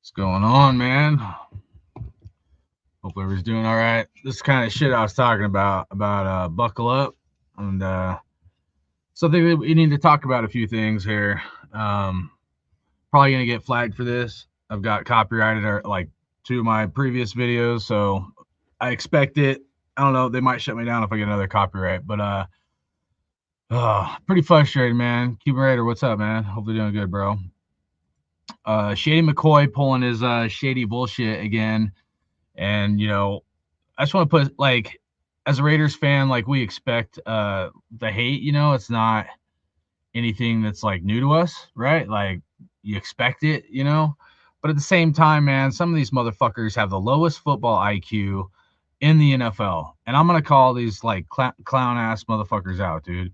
What's going on, man? Hope everybody's doing all right. This is kind of shit I was talking about buckle up, and so I think we need to talk about a few things here. Um, Probably gonna get flagged for this. I've got copyrighted or like two of my previous videos, so I expect it. I don't know. They might shut me down if I get another copyright, but pretty frustrated, man. Cuban Raider, what's up, man? Hope you're doing good, bro. Shady McCoy pulling his shady bullshit again. And I just want to put, like, as a Raiders fan, like, we expect the hate. It's not anything that's like new to us, right? Like, you expect it. But at the same time, man, some of these motherfuckers have the lowest football IQ in the NFL, and I'm gonna call these like clown ass motherfuckers out, dude.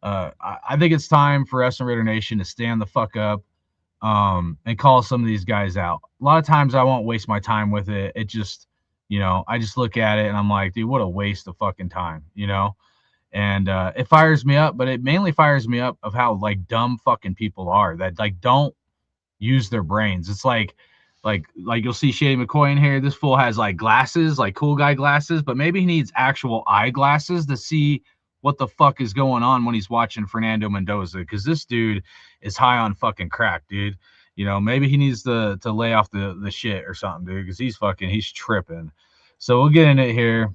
I think it's time for us in Raider Nation to stand the fuck up, and call some of these guys out. A lot of times I won't waste my time with it. It just, I just look at it and I'm like, dude, what a waste of fucking time. And it fires me up, but it mainly fires me up of how like dumb fucking people are that like don't use their brains. It's like you'll see Shady McCoy in here. This fool has like glasses, like cool guy glasses, but maybe he needs actual eyeglasses to see what the fuck is going on when he's watching Fernando Mendoza, because this dude is high on fucking crack, dude. Maybe he needs to lay off the shit or something, dude, because he's tripping. So we'll get in it here.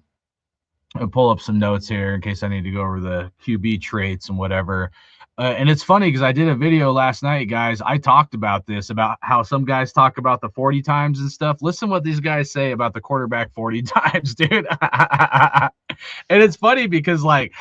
I'll pull up some notes here in case I need to go over the QB traits and whatever. And it's funny because I did a video last night, guys. I talked about this, about how some guys talk about the 40 times and stuff. Listen what these guys say about the quarterback 40 times, dude. And it's funny because, like,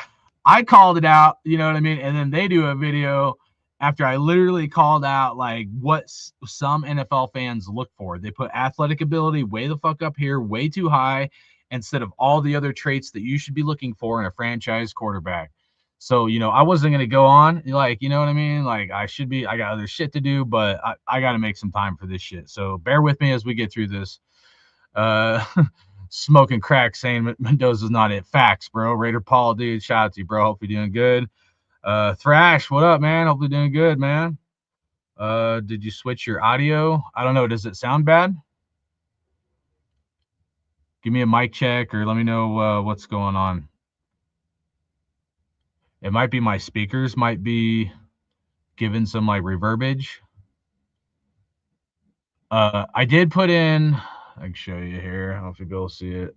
I called it out, you know what I mean? And then they do a video after I literally called out, like, what some NFL fans look for. They put athletic ability way the fuck up here, way too high, instead of all the other traits that you should be looking for in a franchise quarterback. So, I wasn't going to go on, like, you know what I mean? Like, I got other shit to do, but I got to make some time for this shit. So bear with me as we get through this. Uh, Smoking crack saying Mendoza's not it. Facts, bro. Raider Paul, dude. Shout out to you, bro. Hope you're doing good. Thrash, what up, man? Hope you're doing good, man. Did you switch your audio? I don't know. Does it sound bad? Give me a mic check or let me know what's going on. It might be my speakers might be giving some like reverbage. I did put in, I can show you here. I don't know if you go see it.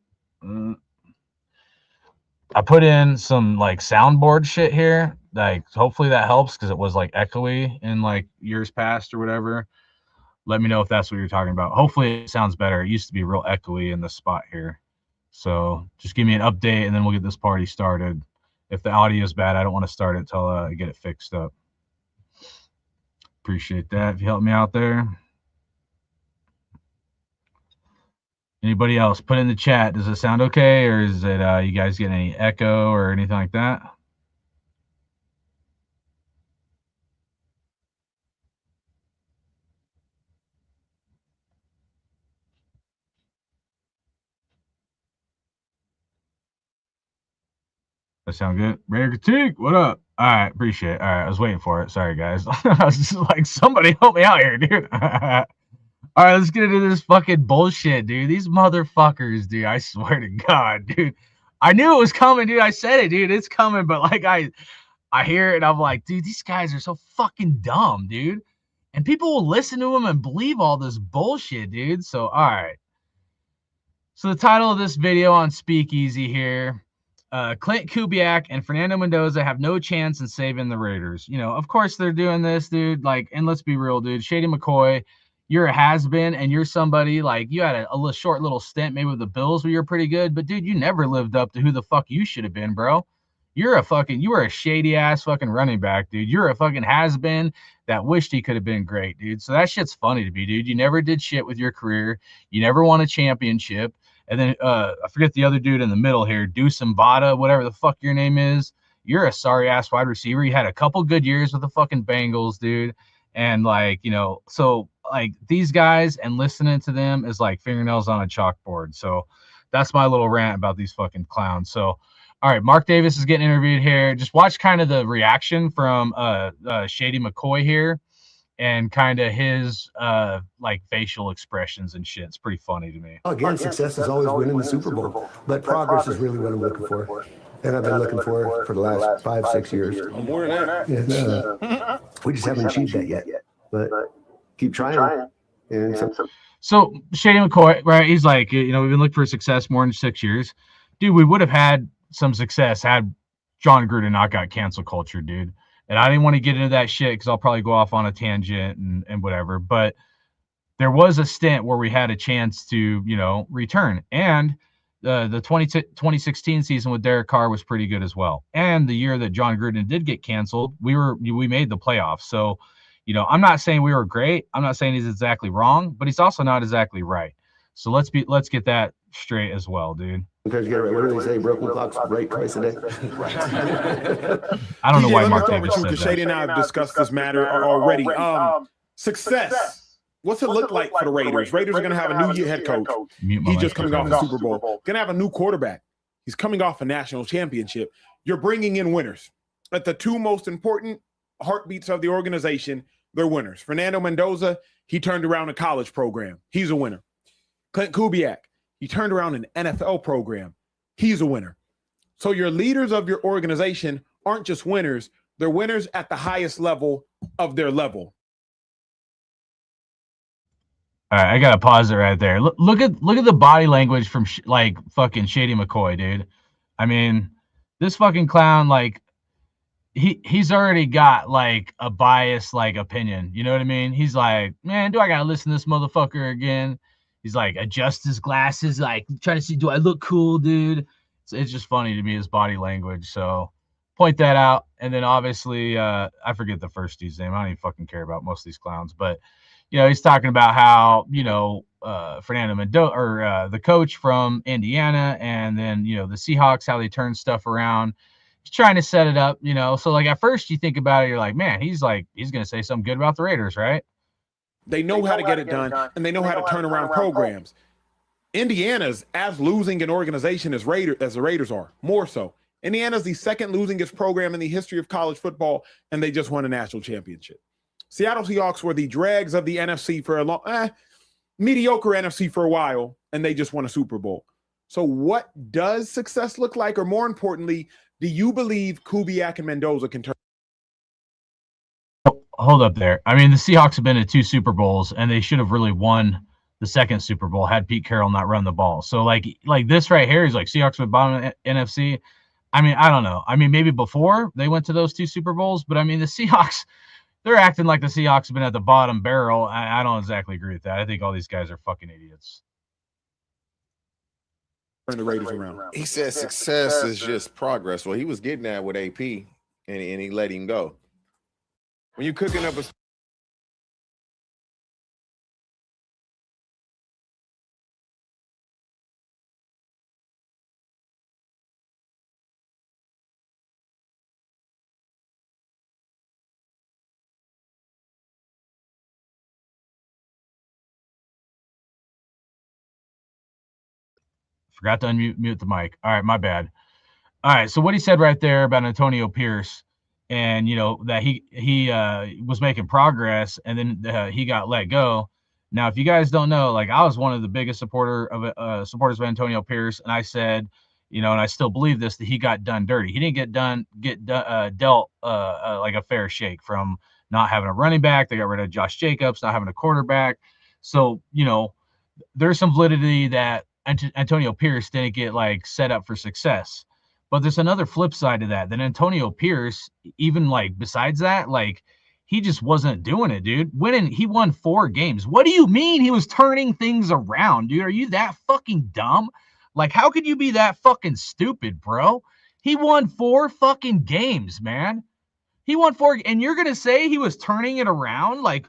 I put in some like soundboard shit here. Like, hopefully that helps because it was like echoey in like years past or whatever. Let me know if that's what you're talking about. Hopefully it sounds better. It used to be real echoey in the spot here. So just give me an update and then we'll get this party started. If the audio is bad, I don't want to start it until I get it fixed up. Appreciate that if you help me out there. Anybody else? Put in the chat. Does it sound okay, or is it you guys getting any echo or anything like that? That sound good? Rare critique. What up? All right, appreciate it. All right, I was waiting for it. Sorry, guys. I was just like, somebody help me out here, dude. All right, let's get into this fucking bullshit, dude. These motherfuckers, dude. I swear to God, dude. I knew it was coming, dude. I said it, dude. It's coming, but like I hear it and I'm like, dude, these guys are so fucking dumb, dude. And people will listen to them and believe all this bullshit, dude. So, all right. So the title of this video on Speakeasy here, Clint Kubiak and Fernando Mendoza have no chance in saving the Raiders. Of course they're doing this, dude. Like, and let's be real, dude. Shady McCoy, you're a has-been, and you're somebody, like, you had a short little stint maybe with the Bills where you're pretty good, but, dude, you never lived up to who the fuck you should have been, bro. You were a shady-ass fucking running back, dude. You're a fucking has-been that wished he could have been great, dude. So that shit's funny to me, dude. You never did shit with your career. You never won a championship. And then I forget the other dude in the middle here, Deuce Mbada, whatever the fuck your name is. You're a sorry-ass wide receiver. You had a couple good years with the fucking Bengals, dude. And, like, so, like, these guys and listening to them is like fingernails on a chalkboard. So that's my little rant about these fucking clowns. So, all right, Mark Davis is getting interviewed here. Just watch kind of the reaction from Shady McCoy here. and kind of his like facial expressions and shit. It's pretty funny to me. Again, success is always winning the Super Bowl, but progress is really what I'm looking for. And I've been looking for the last 5-6 years. More than that. And, we just haven't achieved that yet, but keep trying. And so Shady McCoy, right? He's like, we've been looking for success more than 6 years. Dude, we would have had some success had John Gruden not got cancel culture, dude. And I didn't want to get into that shit because I'll probably go off on a tangent and whatever. But there was a stint where we had a chance to, return. And the 2016 season with Derek Carr was pretty good as well. And the year that John Gruden did get canceled, we made the playoffs. So, I'm not saying we were great. I'm not saying he's exactly wrong, but he's also not exactly right. So let's get that straight as well, dude. Because what do they say? Broken clocks break twice a day. I don't know why Mark Davis said that. Shady and I have discussed this matter already. Success. What's it look like for the Raiders? Raiders are going to have a new head coach. He's just coming off the Super Bowl. Going to have a new quarterback. He's coming off a national championship. You're bringing in winners. At the two most important heartbeats of the organization, they're winners. Fernando Mendoza, he turned around a college program. He's a winner. Clint Kubiak, he turned around an NFL program. He's a winner. So your leaders of your organization aren't just winners. They're winners at the highest level of their level. All right, I gotta pause it right there. Look at the body language from like fucking Shady McCoy, dude. I mean, this fucking clown, like he's already got like a biased like opinion. You know what I mean? He's like, man, do I gotta listen to this motherfucker again? He's like, adjust his glasses, like trying to see, do I look cool, dude? It's just funny to me, his body language. So point that out. And then obviously, I forget the first dude's name. I don't even fucking care about most of these clowns. But, he's talking about how, Fernando Mendoza, or the coach from Indiana, and then, the Seahawks, how they turn stuff around. He's trying to set it up, So, like, at first you think about it, you're like, man, he's going to say something good about the Raiders, right? They know how to get it done, and they know how to turn around programs. Indiana's as losing an organization as the Raiders are, more so. Indiana's the second losingest program in the history of college football, and they just won a national championship. Seattle Seahawks were the dregs of the NFC for a long, mediocre NFC for a while, and they just won a Super Bowl. So what does success look like? Or more importantly, do you believe Kubiak and Mendoza can turn? Hold up there. I mean, the Seahawks have been to 2 Super Bowls, and they should have really won the second Super Bowl had Pete Carroll not run the ball. So, like this right here, he's like, Seahawks would bottom NFC. I mean, I don't know. I mean, maybe before they went to those 2 Super Bowls, but I mean, the Seahawks, they're acting like the Seahawks have been at the bottom barrel. I don't exactly agree with that. I think all these guys are fucking idiots. Turn the Raiders around. He said success is just progress. Well, he was getting that with AP, and he let him go. When you're cooking up a Forgot to mute the mic. All right, my bad. All right, so what he said right there about Antonio Pierce, and that he was making progress, and then he got let go. Now, if you guys don't know, like, I was one of the biggest supporters of Antonio Pierce, and I said, and I still believe this, that he got done dirty. He didn't get dealt like a fair shake from not having a running back. They got rid of Josh Jacobs, not having a quarterback. So there's some validity that Antonio Pierce didn't get like set up for success. But there's another flip side to that. That Antonio Pierce, even like besides that, like he just wasn't doing it, dude. He won 4 games. What do you mean he was turning things around, dude? Are you that fucking dumb? Like, how could you be that fucking stupid, bro? He won 4 fucking games, man. He won 4, and you're gonna say he was turning it around? Like,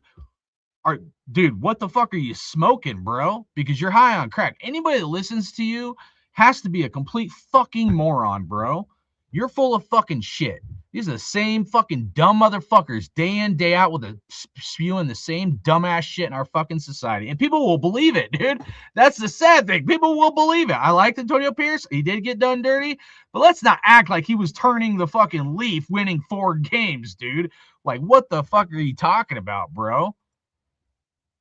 dude, what the fuck are you smoking, bro? Because you're high on crack. Anybody that listens to you has to be a complete fucking moron, bro. You're full of fucking shit. These are the same fucking dumb motherfuckers day in, day out spewing the same dumbass shit in our fucking society. And people will believe it, dude. That's the sad thing. People will believe it. I liked Antonio Pierce. He did get done dirty. But let's not act like he was turning the fucking leaf winning 4 games, dude. Like, what the fuck are you talking about, bro?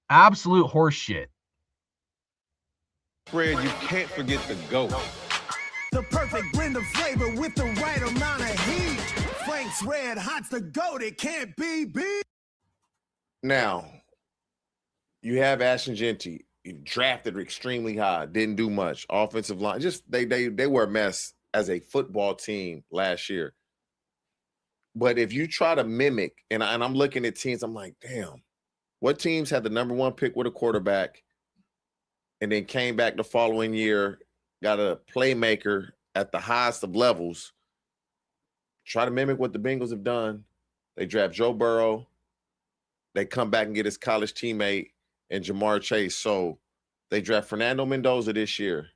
Absolute horse shit. Fred, you can't forget the GOAT. The perfect blend of flavor with the right amount of heat. Frank's Red Hot's the GOAT. It can't be beat. Now, you have Ashton Genty. You drafted extremely high, didn't do much. Offensive line, just they were a mess as a football team last year. But if you try to mimic, and I'm looking at teams, I'm like, damn, what teams had the number 1 pick with a quarterback and then came back the following year, got a playmaker at the highest of levels? Try to mimic what the Bengals have done. They draft Joe Burrow. They come back and get his college teammate and Jamar Chase. So they draft Fernando Mendoza this year.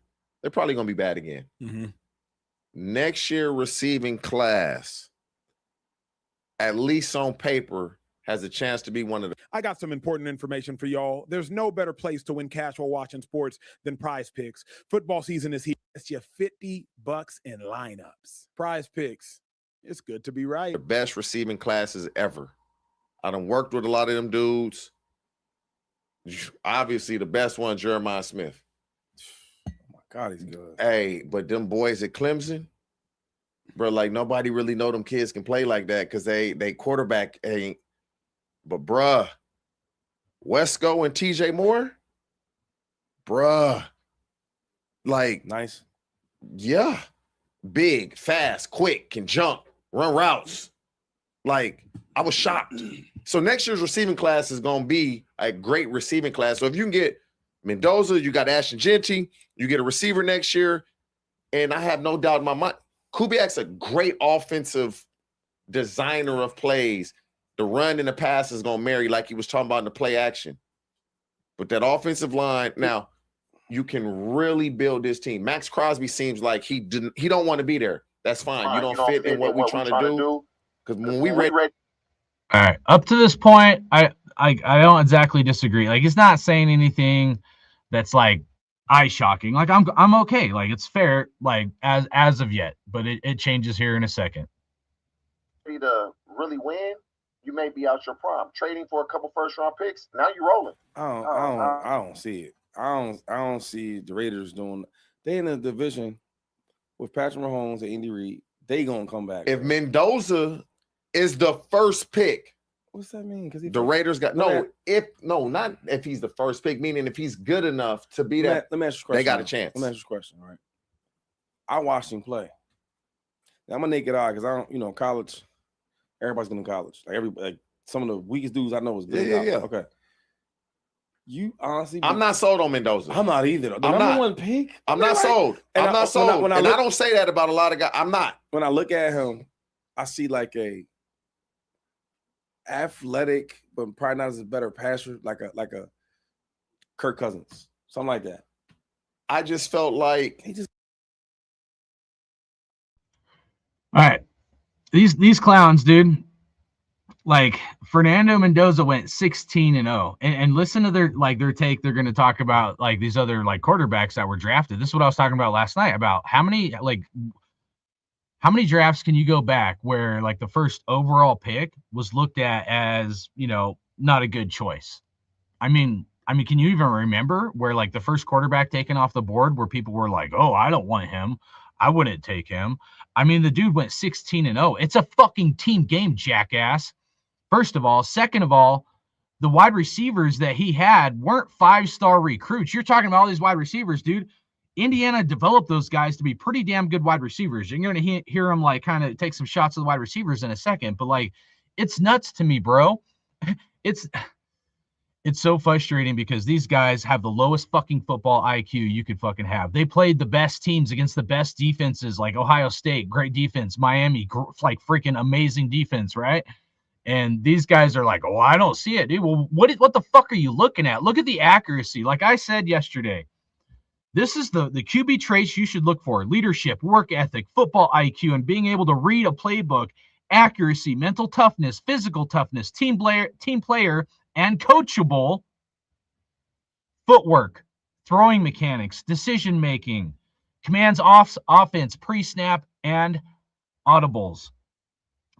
They're probably going to be bad again. Mm-hmm. Next year receiving class, at least on paper, has a chance to be one of the. I got some important information for y'all. There's no better place to win cash while watching sports than Prize Picks. Football season is here. It's you $50 in lineups. Prize Picks. It's good to be right. The best receiving classes ever. I done worked with a lot of them dudes. Obviously, the best one, Jeremiah Smith. Oh my God, he's good. Hey, but them boys at Clemson, bro, like nobody really know them kids can play like that because they quarterback ain't. But bruh, Wesco and TJ Moore, bruh, like Nice. yeah, big, fast, quick, can jump, run routes. Like, I was shocked. So next year's receiving class is going to be a great receiving class. So if you can get Mendoza, you got Ashton Genty, you get a receiver next year, and I have no doubt in my mind, Kubiak's a great offensive designer of plays. The run and the pass is going to marry like he was talking about in the play action. But that offensive line, now, you can really build this team. Max Crosby seems like he don't want to be there. That's fine. You don't fit in what we're trying to do. Because when we read, all right, up to this point, I don't exactly disagree. Like, it's not saying anything that's like eye shocking. Like, I'm okay. Like, it's fair. Like, as of yet, but it changes here in a second. To really win, you may be out your prime. Trading for a couple first-round picks, now you're rolling. I don't see it. I don't see the Raiders doing. They in the division with Patrick Mahomes and Andy Reid. They gonna come back. If Mendoza is the first pick, what's that mean? Because the Raiders got not if he's the first pick, meaning if he's good enough to be that. Let me ask you a question. They got a chance. Let me ask you a question. Right? I watched him play. Now, I'm a naked eye because I don't, college. Everybody's going to college. Like some of the weakest dudes I know is good. Yeah. Okay. You honestly, I'm not sold on Mendoza. I'm not either. The number 1 pick. I'm not sold. I'm not sold. I don't say that about a lot of guys. I'm not. When I look at him, I see like a athletic, but probably not as a better passer, like a Kirk Cousins, something like that. I just felt like he just. All right, these clowns, dude. Like, Fernando Mendoza went 16-0, and listen to their take. They're going to talk about like these other like quarterbacks that were drafted. This is what I was talking about last night about how many drafts can you go back where like the first overall pick was looked at as, not a good choice. I mean, can you even remember where like the first quarterback taken off the board where people were like, oh, I don't want him, I wouldn't take him. I mean, the dude went 16-0. It's a fucking team game, jackass. First of all. Second of all, the wide receivers that he had weren't 5-star recruits. You're talking about all these wide receivers, dude. Indiana developed those guys to be pretty damn good wide receivers. You're going to hear them like kind of take some shots at the wide receivers in a second, but like, it's nuts to me, bro. It's so frustrating because these guys have the lowest fucking football IQ you could fucking have. They played the best teams against the best defenses, like Ohio State, great defense, Miami, like freaking amazing defense, right? And these guys are like, oh, I don't see it, dude. Well, what the fuck are you looking at? Look at the accuracy. Like I said yesterday, this is the QB traits you should look for: leadership, work ethic, football IQ, and being able to read a playbook, accuracy, mental toughness, physical toughness, team player, and coachable, footwork, throwing mechanics, decision-making, commands offense, pre-snap, and audibles.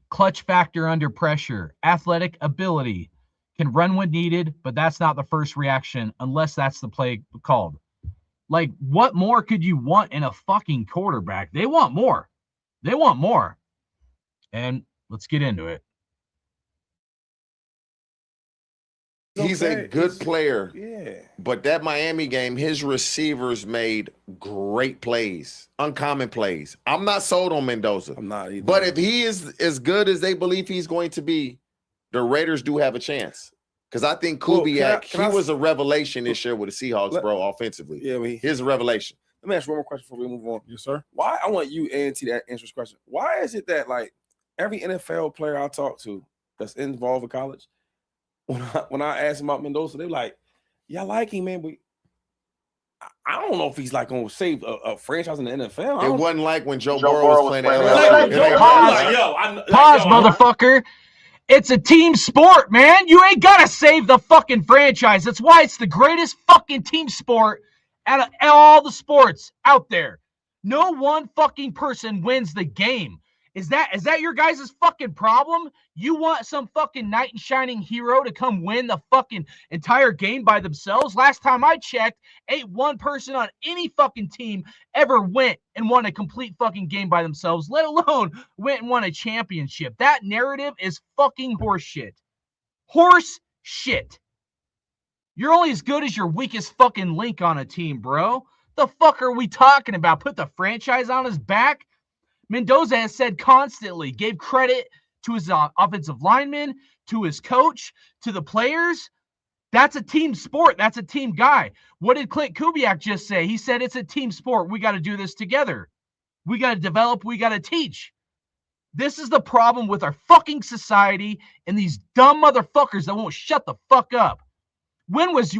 clutch factor under pressure, athletic ability, can run when needed, but that's not the first reaction unless that's the play called. Like, what more could you want in a fucking quarterback? They want more. They want more. And let's get into it. He's a good player. Yeah. But that Miami game, his receivers made great plays, uncommon plays. I'm not sold on Mendoza. I'm not either. But if he is as good as they believe he's going to be, the Raiders do have a chance. Because I think Kubiak, he was a revelation this year with the Seahawks, bro, offensively. Yeah, here's a revelation. Let me ask you one more question before we move on. Yes, sir. Why? I want you and T to answer this question. Why is it that, like, every NFL player I talk to that's involved in college, when I ask them about Mendoza, they're like, yeah, I like him, man, but I don't know if he's like going to save a franchise in the NFL. It wasn't like when Joe Burrow was playing the LSU. Pause, motherfucker. It's a team sport, man. You ain't got to save the fucking franchise. That's why it's the greatest fucking team sport out of all the sports out there. No one fucking person wins the game. Is that your guys' fucking problem? You want some fucking knight in shining hero to come win the fucking entire game by themselves? Last time I checked, ain't one person on any fucking team ever went and won a complete fucking game by themselves, let alone went and won a championship. That narrative is fucking horse shit. Horse shit. You're only as good as your weakest fucking link on a team, bro. The fuck are we talking about? Put the franchise on his back? Mendoza has said constantly, gave credit to his offensive linemen, to his coach, to the players. That's a team sport. That's a team guy. What did Clint Kubiak just say? He said it's a team sport. We got to do this together. We got to develop. We got to teach. This is the problem with our fucking society and these dumb motherfuckers that won't shut the fuck up. When was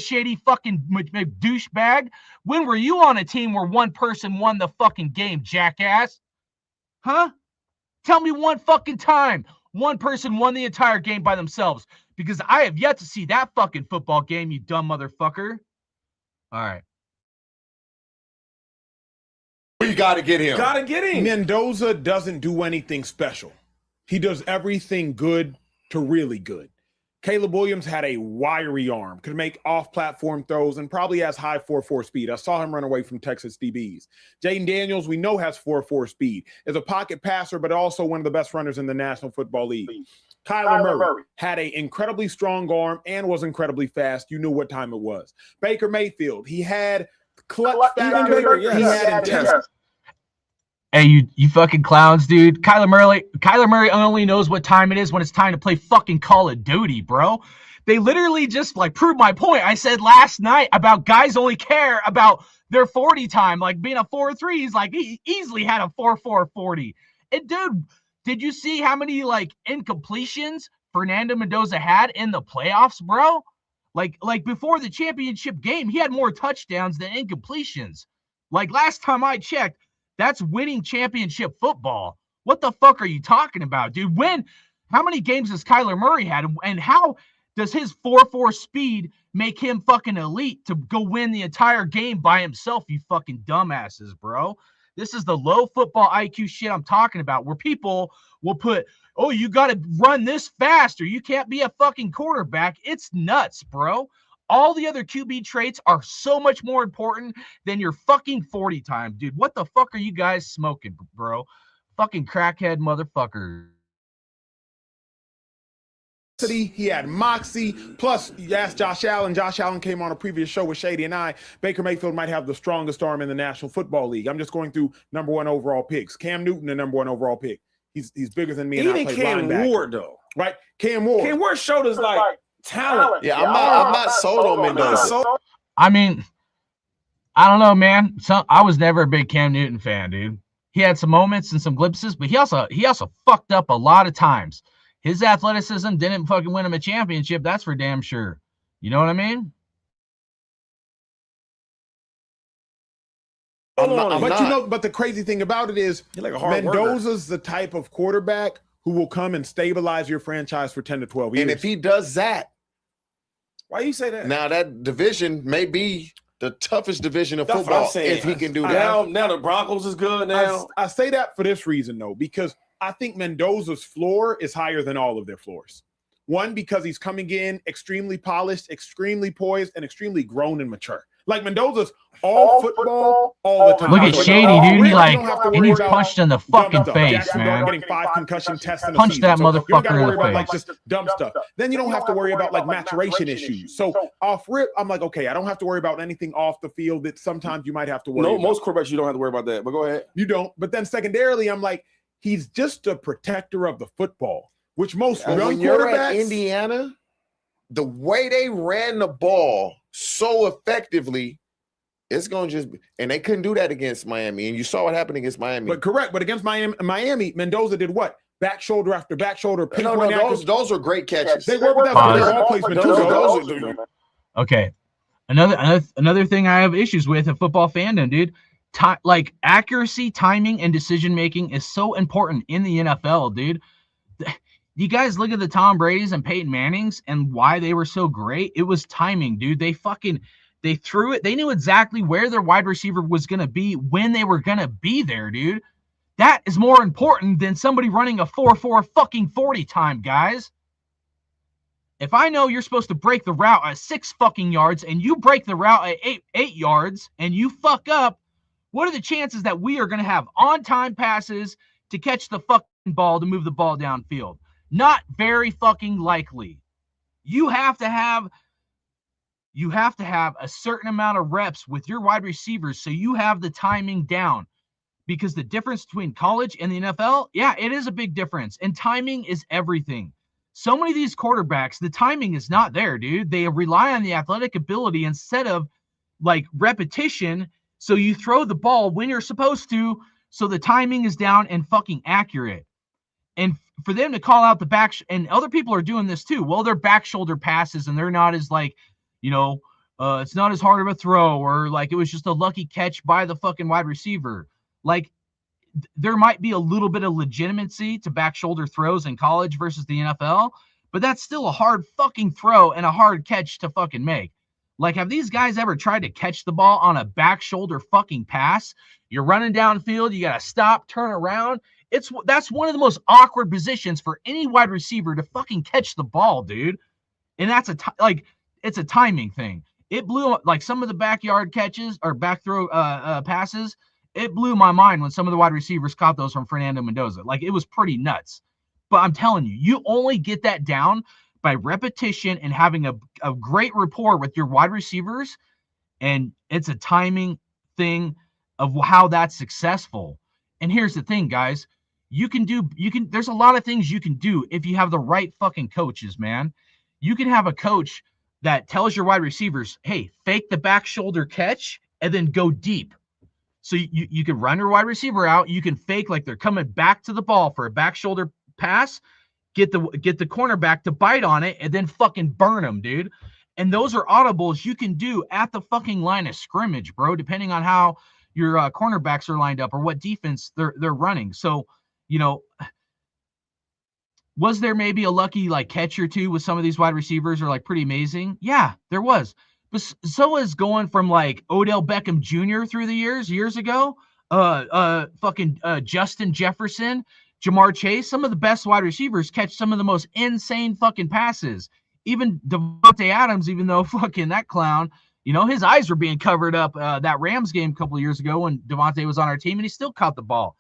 Shady fucking douchebag? When were you on a team where one person won the fucking game, jackass? Huh? Tell me one fucking time one person won the entire game by themselves, because I have yet to see that fucking football game, you dumb motherfucker. All right. You got to get him. Gotta get him. Mendoza doesn't do anything special. He does everything good to really good. Caleb Williams had a wiry arm, could make off-platform throws, and probably has high 4.4 speed. I saw him run away from Texas DBs. Jaden Daniels, we know, has 4.4 speed. Is a pocket passer, but also one of the best runners in the National Football League. Kyler Murray had an incredibly strong arm and was incredibly fast. You knew what time it was. Baker Mayfield, he had clutch factor. He had intensity. Hey, you fucking clowns, dude. Kyler Murray only knows what time it is when it's time to play fucking Call of Duty, bro. They literally just, like, proved my point. I said last night about guys only care about their 40 time, like being a 4.3. He's like, he easily had a 4.4 40. And, dude, did you see how many, like, incompletions Fernando Mendoza had in the playoffs, bro? Like before the championship game, he had more touchdowns than incompletions. Like, last time I checked, that's winning championship football. What the fuck are you talking about, dude? How many games has Kyler Murray had? And how does his 4.4 speed make him fucking elite to go win the entire game by himself, you fucking dumbasses, bro? This is the low football IQ shit I'm talking about, where people will put, oh, you got to run this fast or you can't be a fucking quarterback. It's nuts, bro. All the other QB traits are so much more important than your fucking 40 time, dude. What the fuck are you guys smoking, bro? Fucking crackhead motherfucker. He had moxie. Plus, you asked Josh Allen. Josh Allen came on a previous show with Shady and I. Baker Mayfield might have the strongest arm in the National Football League. I'm just going through number 1 overall picks. Cam Newton, the number 1 overall pick. He's bigger than me. And even Cam Ward, though. Right? Cam Ward. Cam Ward showed us, like, talent. Yeah, I'm not sold on Mendoza. I mean, I don't know, man. I was never a big Cam Newton fan, dude. He had some moments and some glimpses, but he also fucked up a lot of times. His athleticism didn't fucking win him a championship. That's for damn sure. You know what I mean? But the crazy thing about it is, like a Mendoza's the type of quarterback who will come and stabilize your franchise for 10 to 12 years. And if he does that, why you say that? Now that division may be the toughest division of football if he can do that. Now the Broncos is good now. I say that for this reason, though, because I think Mendoza's floor is higher than all of their floors. One, because he's coming in extremely polished, extremely poised, and extremely grown and mature. Like Mendoza's all football all the time. Look at Shady, dude. He needs punched in the fucking face, Jackson man. getting 5 concussion tests in a Punch season. that So you don't motherfucker gotta in worry the about like face. just dumb stuff. Then you don't have to worry about like maturation issues. So off rip, I'm like, okay, I don't have to worry about anything off the field that sometimes you might have to worry about. Most quarterbacks you don't have to worry about that. But go ahead. You don't. But then secondarily, I'm like, he's just a protector of the football, which most young when you're at quarterbacks. Indiana, the way they ran the ball so effectively, it's going to just be, and they couldn't do that against Miami. And you saw what happened against Miami. But correct. But against Miami, Mendoza did what? Back shoulder after back shoulder. Those were great catches. They were, but that's ball placement too. Okay. Another thing I have issues with in football fandom, dude. Like accuracy, timing, and decision making is so important in the NFL, dude. You guys look at the Tom Brady's and Peyton Manning's and why they were so great. It was timing, dude. They threw it. They knew exactly where their wide receiver was going to be when they were going to be there, dude. That is more important than somebody running a 4.4 fucking 40 time, guys. If I know you're supposed to break the route at 6 fucking yards and you break the route at 8 yards and you fuck up, what are the chances that we are going to have on-time passes to catch the fucking ball to move the ball downfield? Not very fucking likely. You have to have a certain amount of reps with your wide receivers so you have the timing down. Because the difference between college and the NFL, yeah, it is a big difference. And timing is everything. So many of these quarterbacks, the timing is not there, dude. They rely on the athletic ability instead of like repetition. So you throw the ball when you're supposed to, so the timing is down and fucking accurate. And for them to call out the back, and other people are doing this too. Well, they're back shoulder passes and they're not as like, it's not as hard of a throw, or like it was just a lucky catch by the fucking wide receiver. Like there might be a little bit of legitimacy to back shoulder throws in college versus the NFL, but that's still a hard fucking throw and a hard catch to fucking make. Like, have these guys ever tried to catch the ball on a back shoulder fucking pass? You're running downfield, you got to stop, turn around. That's one of the most awkward positions for any wide receiver to fucking catch the ball, dude. And that's it's a timing thing. It blew like some of the backyard catches or back throw passes. It blew my mind when some of the wide receivers caught those from Fernando Mendoza. Like, it was pretty nuts. But I'm telling you, you only get that down by repetition and having a great rapport with your wide receivers. And it's a timing thing of how that's successful. And here's the thing, guys. There's a lot of things you can do if you have the right fucking coaches, man. You can have a coach that tells your wide receivers, hey, fake the back shoulder catch and then go deep. So you can run your wide receiver out. You can fake like they're coming back to the ball for a back shoulder pass, get the cornerback to bite on it, and then fucking burn them, dude. And those are audibles you can do at the fucking line of scrimmage, bro, depending on how your cornerbacks are lined up or what defense they're running. So, was there maybe a lucky like catch or two with some of these wide receivers are like pretty amazing? Yeah, there was. But so is going from like Odell Beckham Jr. through the years ago, Justin Jefferson, Jamar Chase. Some of the best wide receivers catch some of the most insane fucking passes. Even Devontae Adams, even though fucking that clown, his eyes were being covered up that Rams game a couple of years ago when Devontae was on our team and he still caught the ball.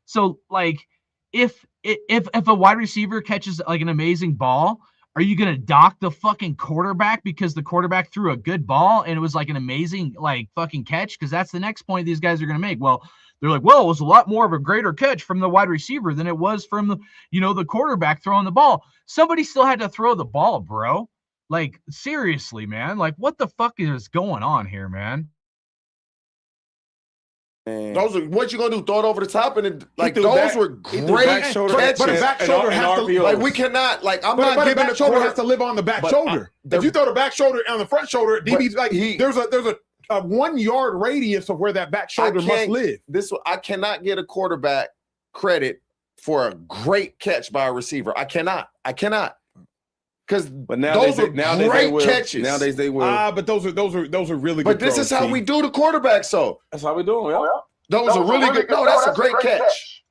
So like if a wide receiver catches like an amazing ball, are you going to dock the fucking quarterback because the quarterback threw a good ball and it was like an amazing like fucking catch? Because that's the next point these guys are going to make. Well, they're like, well, it was a lot more of a greater catch from the wide receiver than it was from the quarterback throwing the ball. Somebody still had to throw the ball, bro. Like, seriously, man. Like, what the fuck is going on here, man? Those are what you gonna do? Throw it over the top and those were great catches. But a back shoulder has to like we cannot like I'm not giving the shoulder has to live on the back shoulder. If you throw the back shoulder on the front shoulder, DB's like there's a 1 yard radius of where that back shoulder must live. I cannot get a quarterback credit for a great catch by a receiver. I cannot. Because nowadays they will. Catches. Nowadays they will. But those are really good. But this is how we do the quarterback. So that's how we do them. Yeah. Those are really good. No, that's a great catch.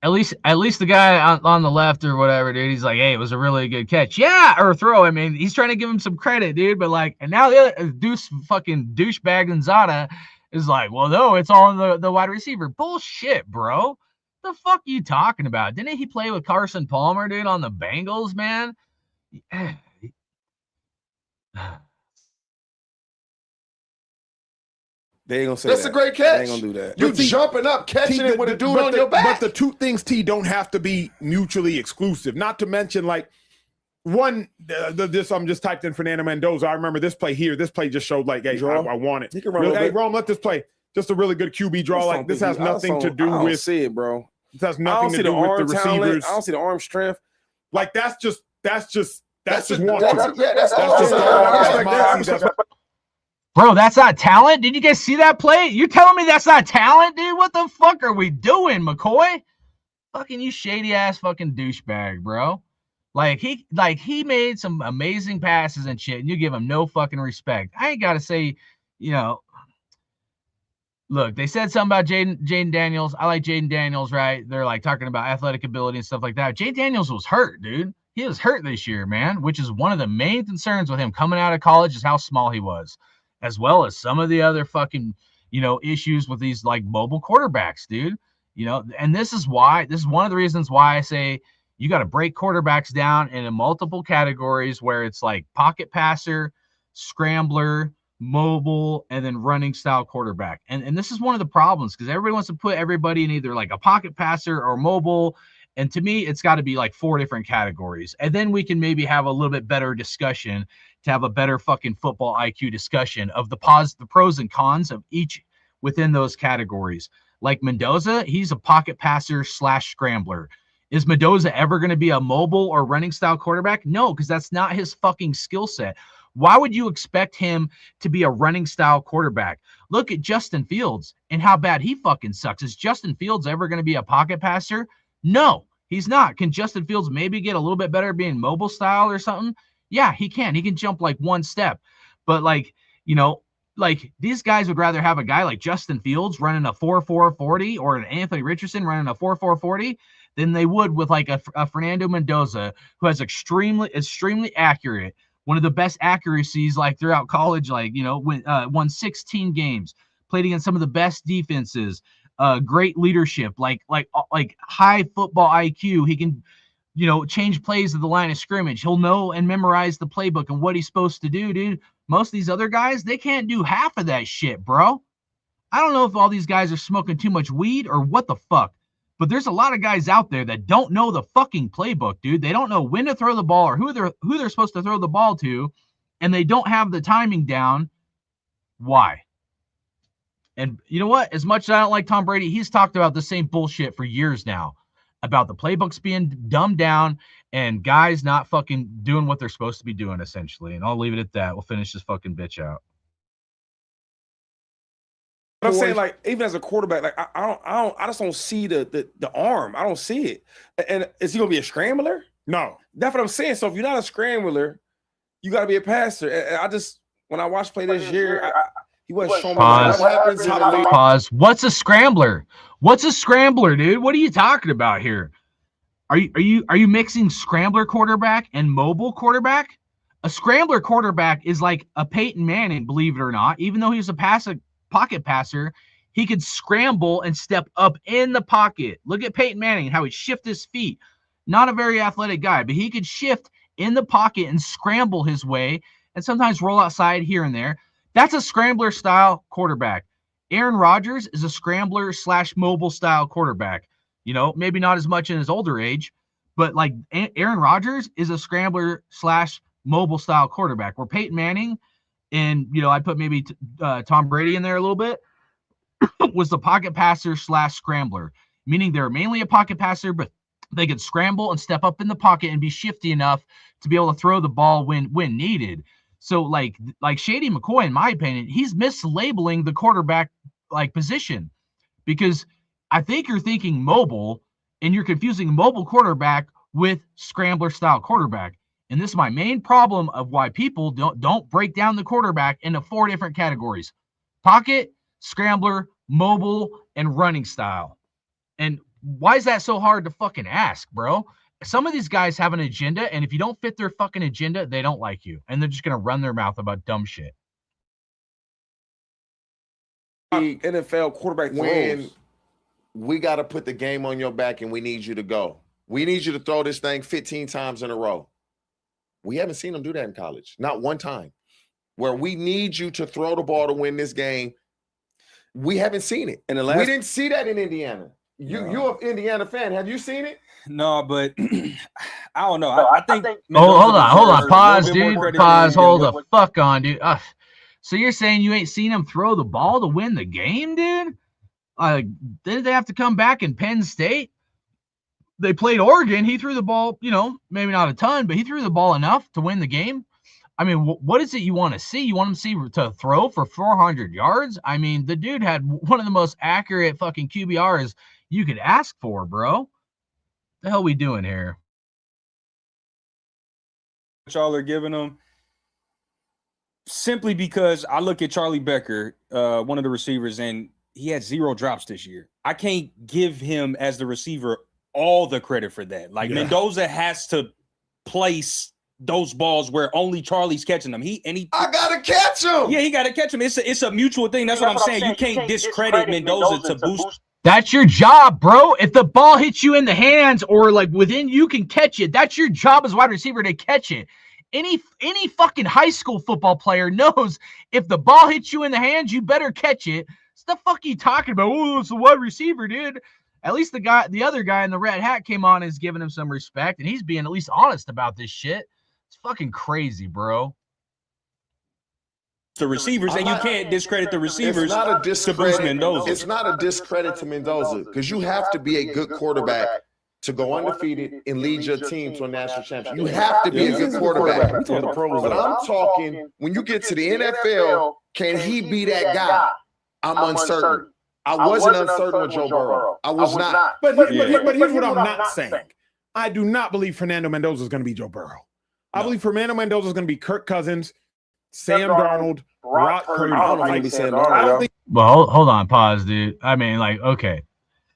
At least the guy on the left or whatever, dude, he's like, hey, it was a really good catch. Yeah, or throw. I mean, he's trying to give him some credit, dude. But like, and now the other fucking douchebag Gonzada is like, well, no, it's all the wide receiver. Bullshit, bro. The fuck are you talking about? Didn't he play with Carson Palmer, dude, on the Bengals, man? They ain't gonna say That's that. a great They catch. ain't gonna do that. You jumping up, catching it with a dude on your back. But the two things, T, don't have to be mutually exclusive. Not to mention, like, one, this I'm just typed in Fernando Mendoza. I remember this play here. This play just showed, like, hey, I want it. Really, hey, Rome, let this play. Just a really good QB draw. Like, this has nothing to do with. I don't see it, bro. This has nothing to do with the receivers. Talent. I don't see the arm strength. Like, that's just That's Bro, that's not talent. Did you guys see that play? You're telling me that's not talent, dude? What the fuck are we doing, McCoy? Fucking you shady ass fucking douchebag, bro. Like he made some amazing passes and shit, and you give him no fucking respect. I ain't gotta say, look, they said something about Jaden Daniels. I like Jaden Daniels, right? They're like talking about athletic ability and stuff like that. Jaden Daniels was hurt, dude. He was hurt this year, man, which is one of the main concerns with him coming out of college is how small he was, as well as some of the other fucking, issues with these like mobile quarterbacks, dude. And this is one of the reasons why I say you got to break quarterbacks down into multiple categories where it's like pocket passer, scrambler, mobile, and then running style quarterback. And this is one of the problems because everybody wants to put everybody in either like a pocket passer or mobile. And to me, it's got to be like 4 different categories. And then we can maybe have a little bit better discussion to have a better fucking football IQ discussion of the pros and cons of each within those categories. Like Mendoza, he's a pocket passer / scrambler. Is Mendoza ever going to be a mobile or running style quarterback? No, because that's not his fucking skill set. Why would you expect him to be a running style quarterback? Look at Justin Fields and how bad he fucking sucks. Is Justin Fields ever going to be a pocket passer? No, he's not. Can Justin Fields maybe get a little bit better being mobile style or something? Yeah, he can. He can jump like one step. But like these guys would rather have a guy like Justin Fields running a 4.440 or an Anthony Richardson running a 4.440 than they would with like a Fernando Mendoza who has extremely accurate, one of the best accuracies like throughout college, like, won 16 games, played against some of the best defenses, great leadership, like high football IQ. He can, change plays at the line of scrimmage. He'll know and memorize the playbook and what he's supposed to do, dude. Most of these other guys, they can't do half of that shit, bro. I don't know if all these guys are smoking too much weed or what the fuck, but there's a lot of guys out there that don't know the fucking playbook, dude. They don't know when to throw the ball or who they're supposed to throw the ball to, and they don't have the timing down. Why? And you know what? As much as I don't like Tom Brady, he's talked about the same bullshit for years now about the playbooks being dumbed down and guys not fucking doing what they're supposed to be doing, essentially. And I'll leave it at that. We'll finish this fucking bitch out. But I'm saying, like, even as a quarterback, like I just don't see the arm. I don't see it. And is he gonna be a scrambler? No. That's what I'm saying. So if you're not a scrambler, you gotta be a passer. And when I watched play this year, he wasn't showing me what happens. Pause. What's a scrambler? What's a scrambler, dude? What are you talking about here? Are you mixing scrambler quarterback and mobile quarterback? A scrambler quarterback is like a Peyton Manning, believe it or not. Even though he was a pocket passer, he could scramble and step up in the pocket. Look at Peyton Manning, how he shifted his feet. Not a very athletic guy, but he could shift in the pocket and scramble his way and sometimes roll outside here and there. That's a scrambler style quarterback. Aaron Rodgers is a scrambler / mobile style quarterback. Maybe not as much in his older age, but like Aaron Rodgers is a scrambler / mobile style quarterback. Where Peyton Manning and, I put maybe Tom Brady in there a little bit, was the pocket passer / scrambler, meaning they're mainly a pocket passer, but they could scramble and step up in the pocket and be shifty enough to be able to throw the ball when needed. So like Shady McCoy, in my opinion, he's mislabeling the quarterback like position, because I think you're thinking mobile and you're confusing mobile quarterback with scrambler style quarterback. And this is my main problem of why people don't break down the quarterback into 4 different categories: pocket, scrambler, mobile, and running style. And Why is that so hard to fucking ask, bro? Some of these guys have an agenda, and if you don't fit their fucking agenda, they don't like you, and they're just gonna run their mouth about dumb shit. NFL quarterback when throws. we got to put the game on your back and we need you to go. We need you to throw this thing 15 times in a row. We haven't seen them do that in college. Not one time. Where we need you to throw the ball to win this game. We haven't seen it. And we didn't see that in Indiana. You're an Indiana fan. Have you seen it? No, but I don't know. I think hold on. Pause, dude. Pause. Hold the fuck on, dude. So you're saying you ain't seen him throw the ball to win the game, dude? Did they have to come back in Penn State? They played Oregon. He threw the ball, maybe not a ton, but he threw the ball enough to win the game. I mean, what is it you want to see? You want him to throw for 400 yards? I mean, the dude had one of the most accurate fucking QBRs you could ask for, bro. The hell we doing here? What y'all are giving him, simply because I look at Charlie Becker, one of the receivers, and he had 0 drops this year. I can't give him as the receiver all the credit for that. Like Mendoza has to place those balls where only Charlie's catching them. I gotta catch him. Yeah, he gotta catch him. It's a mutual thing. That's what I'm saying. You can't discredit Mendoza to boost. That's your job, bro. If the ball hits you in the hands or like within, you can catch it. That's your job as wide receiver to catch it. Any fucking high school football player knows if the ball hits you in the hands, you better catch it. What the fuck are you talking about? Oh, it's a wide receiver, dude. At least the other guy in the red hat came on and is giving him some respect, and he's being at least honest about this shit. It's fucking crazy, bro. The receivers, and you can't discredit the receivers to boost Mendoza. It's not a discredit to Mendoza because you have to be a good quarterback to go undefeated and lead your team to a national championship. You have to be a good quarterback. But I'm talking, when you get to the NFL, can he be that guy? I'm uncertain. I wasn't uncertain with Joe Burrow. I was not. But here's what I'm not saying. I do not believe Fernando Mendoza is going to be Joe Burrow. I believe Fernando Mendoza is going to be Kirk Cousins, Sam Darnold, Brock Purdy. I don't think he'll be Sam Darnold. Well, hold on, pause, dude. I mean, like, okay.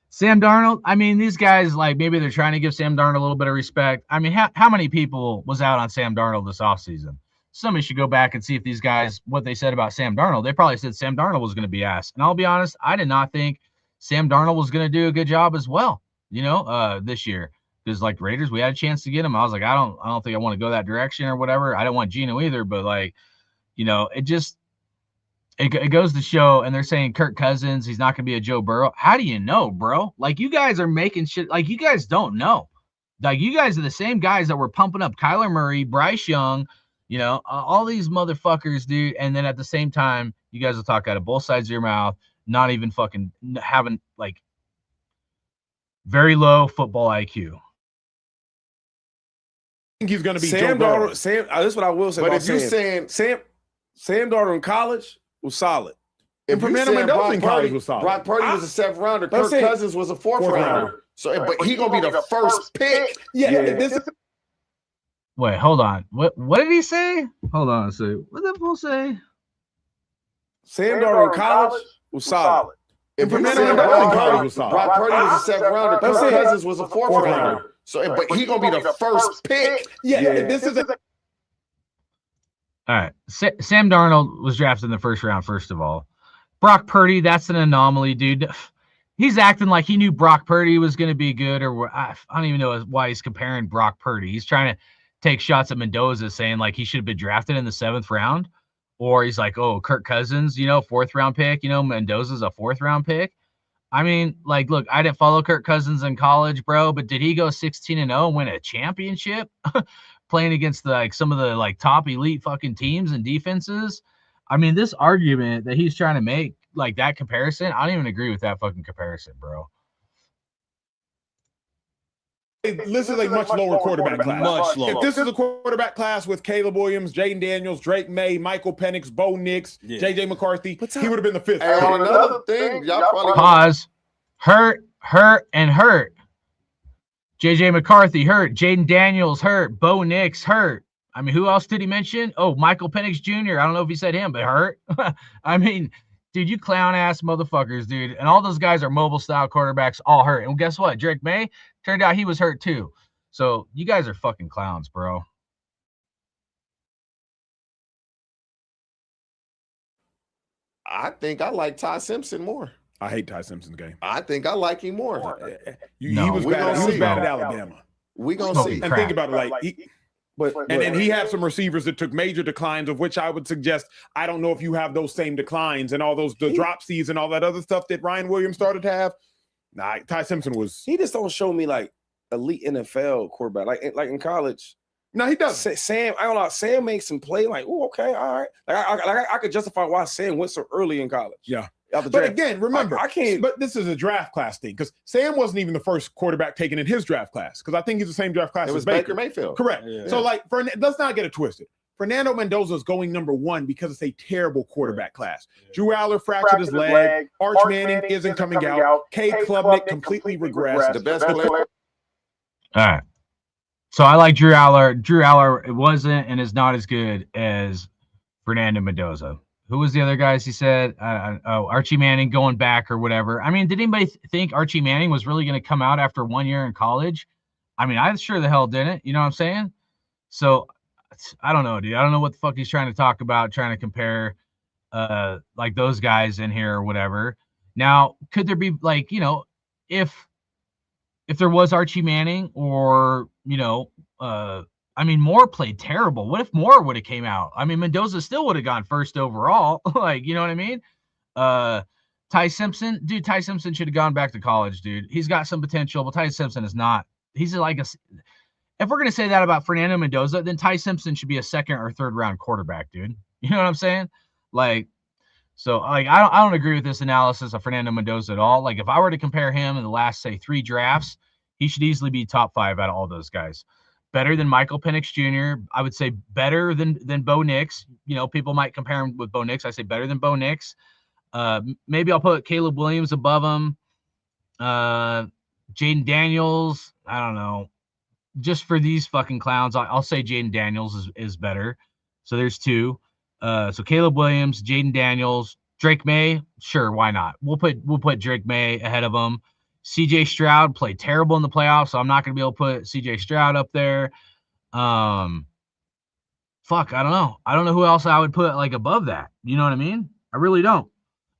Sam Darnold, I mean, these guys, like, maybe they're trying to give Sam Darnold a little bit of respect. I mean, how many people was out on Sam Darnold this offseason? Somebody should go back and see if these guys, what they said about Sam Darnold. They probably said Sam Darnold was going to be ass. And I'll be honest, I did not think Sam Darnold was going to do a good job as well, this year. Because, like, Raiders, we had a chance to get him. I was like, I don't think I want to go that direction or whatever. I don't want Geno either. But, like, it goes to show, and they're saying Kirk Cousins, he's not going to be a Joe Burrow. How do you know, bro? Like, you guys are making shit. Like, you guys don't know. Like, you guys are the same guys that were pumping up Kyler Murray, Bryce Young, all these motherfuckers, dude. And then at the same time, you guys will talk out of both sides of your mouth, not even fucking having, like, very low football IQ. I think he's going to be Sam Joe Burrow. Darnold. This is what I will say. But about if you're saying Sam Darnold in college was solid. if you're Fernando saying Mendoza in college was solid. Brock Purdy was a 7th rounder, Kirk saying- Cousins was a 4th rounder. So, but he gonna be the first pick. This is Wait, hold on. What did he say? Hold on a second. What did that fool say? Sam Darnold in college was solid. If you're Fernando saying Mendoza in Brock college was Purdy, solid. Brock Purdy was a 7th rounder, Kirk saying- Cousins was a 4th rounder. So, but he gonna be the first pick. this is All right. Sam Darnold was drafted in the first round, first of all. Brock Purdy, that's an anomaly, dude. He's acting like he knew Brock Purdy was going to be good, or I don't even know why he's comparing Brock Purdy. He's trying to take shots at Mendoza, saying like he should have been drafted in the 7th round. Or he's like, oh, Kirk Cousins, 4th round pick. Mendoza's a 4th round pick. I mean, like, look, I didn't follow Kirk Cousins in college, bro, but did he go 16-0 and win a championship playing against some of the top elite fucking teams and defenses? I mean, this argument that he's trying to make, like that comparison, I don't even agree with that fucking comparison, bro. This is a much lower quarterback class. Much lower. If this is a quarterback class with Caleb Williams, Jaden Daniels, Drake May, Michael Penix, Bo Nix, J.J. McCarthy, he would have been the 5th. And on another thing, y'all probably Pause. Hurt. J.J. McCarthy hurt. Jaden Daniels hurt. Bo Nix hurt. I mean, who else did he mention? Oh, Michael Penix Jr. I don't know if he said him, but hurt. I mean, dude, you clown ass motherfuckers, dude. And all those guys are mobile style quarterbacks, all hurt. And guess what? Drake May turned out he was hurt too. So you guys are fucking clowns, bro. I think I like Ty Simpson more. I hate Ty Simpson's game. I think I like him more. He was bad at Alabama. We gonna see. And think about it, and then he had some receivers that took major declines, of which I would suggest, I don't know if you have those same declines and all the dropsies and all that other stuff that Ryan Williams started to have. Nah, Ty Simpson was. He just don't show me like elite NFL quarterback, like in college. No, he does. Sam, I don't know. Sam makes some play like, oh, okay, all right. I could justify why Sam went so early in college. Yeah. But again, remember, I can't. But this is a draft class thing because Sam wasn't even the first quarterback taken in his draft class because I think he's the same draft class as Baker Mayfield. Correct. Yeah. So, like, let's not get it twisted. Fernando Mendoza is going number 1 because it's a terrible quarterback class. Yeah. Drew Aller fractured his leg. Arch Manning isn't coming out. Cade Klubnik completely regressed. The best player. All right. So I like Drew Aller. Drew Aller wasn't and is not as good as Fernando Mendoza. Who was the other guys he said? Archie Manning going back or whatever. I mean, did anybody think Archie Manning was really going to come out after 1 year in college? I mean, I sure the hell didn't. You know what I'm saying? So I don't know, dude. I don't know what the fuck he's trying to talk about, trying to compare like those guys in here or whatever. Now, could there be like, you know, if there was Archie Manning or, you know, I mean, Moore played terrible. What if Moore would have came out? I mean, Mendoza still would have gone first overall. Like, you know what I mean? Ty Simpson, dude, Ty Simpson should have gone back to college, dude. He's got some potential, but Ty Simpson is not. He's like if we're going to say that about Fernando Mendoza, then Ty Simpson should be a 2nd or 3rd round quarterback, dude. You know what I'm saying? Like, so like, I don't agree with this analysis of Fernando Mendoza at all. Like, if I were to compare him in the last, say, 3 drafts, he should easily be top 5 out of all those guys. Better than Michael Penix Jr. I would say better than Bo Nix. You know, people might compare him with Bo Nix. I say better than Bo Nix. Maybe I'll put Caleb Williams above him. Jaden Daniels, I don't know. Just for these fucking clowns, I'll say Jaden Daniels is better. So there's 2. So Caleb Williams, Jaden Daniels, Drake May, sure, why not? We'll put Drake May ahead of him. CJ Stroud played terrible in the playoffs, so I'm not going to be able to put CJ Stroud up there. Fuck, I don't know. I don't know who else I would put like above that. You know what I mean? I really don't.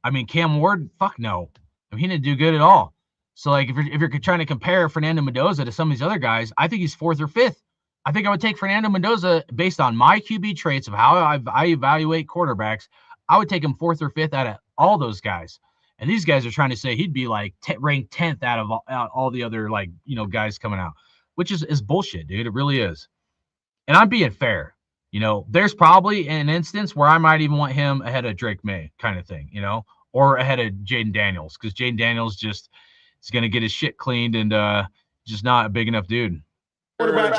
I mean, Cam Ward, fuck no. I mean, he didn't do good at all. So like, if you're trying to compare Fernando Mendoza to some of these other guys, I think he's 4th or 5th. I think I would take Fernando Mendoza based on my QB traits of how I evaluate quarterbacks. I would take him 4th or 5th out of all those guys. And these guys are trying to say he'd be like ranked 10th out of all the other, like, you know, guys coming out, which is bullshit, dude. It really is. And I'm being fair. You know, there's probably an instance where I might even want him ahead of Drake May kind of thing, you know, or ahead of Jaden Daniels, because Jaden Daniels just is going to get his shit cleaned and just not a big enough dude. Quarterback,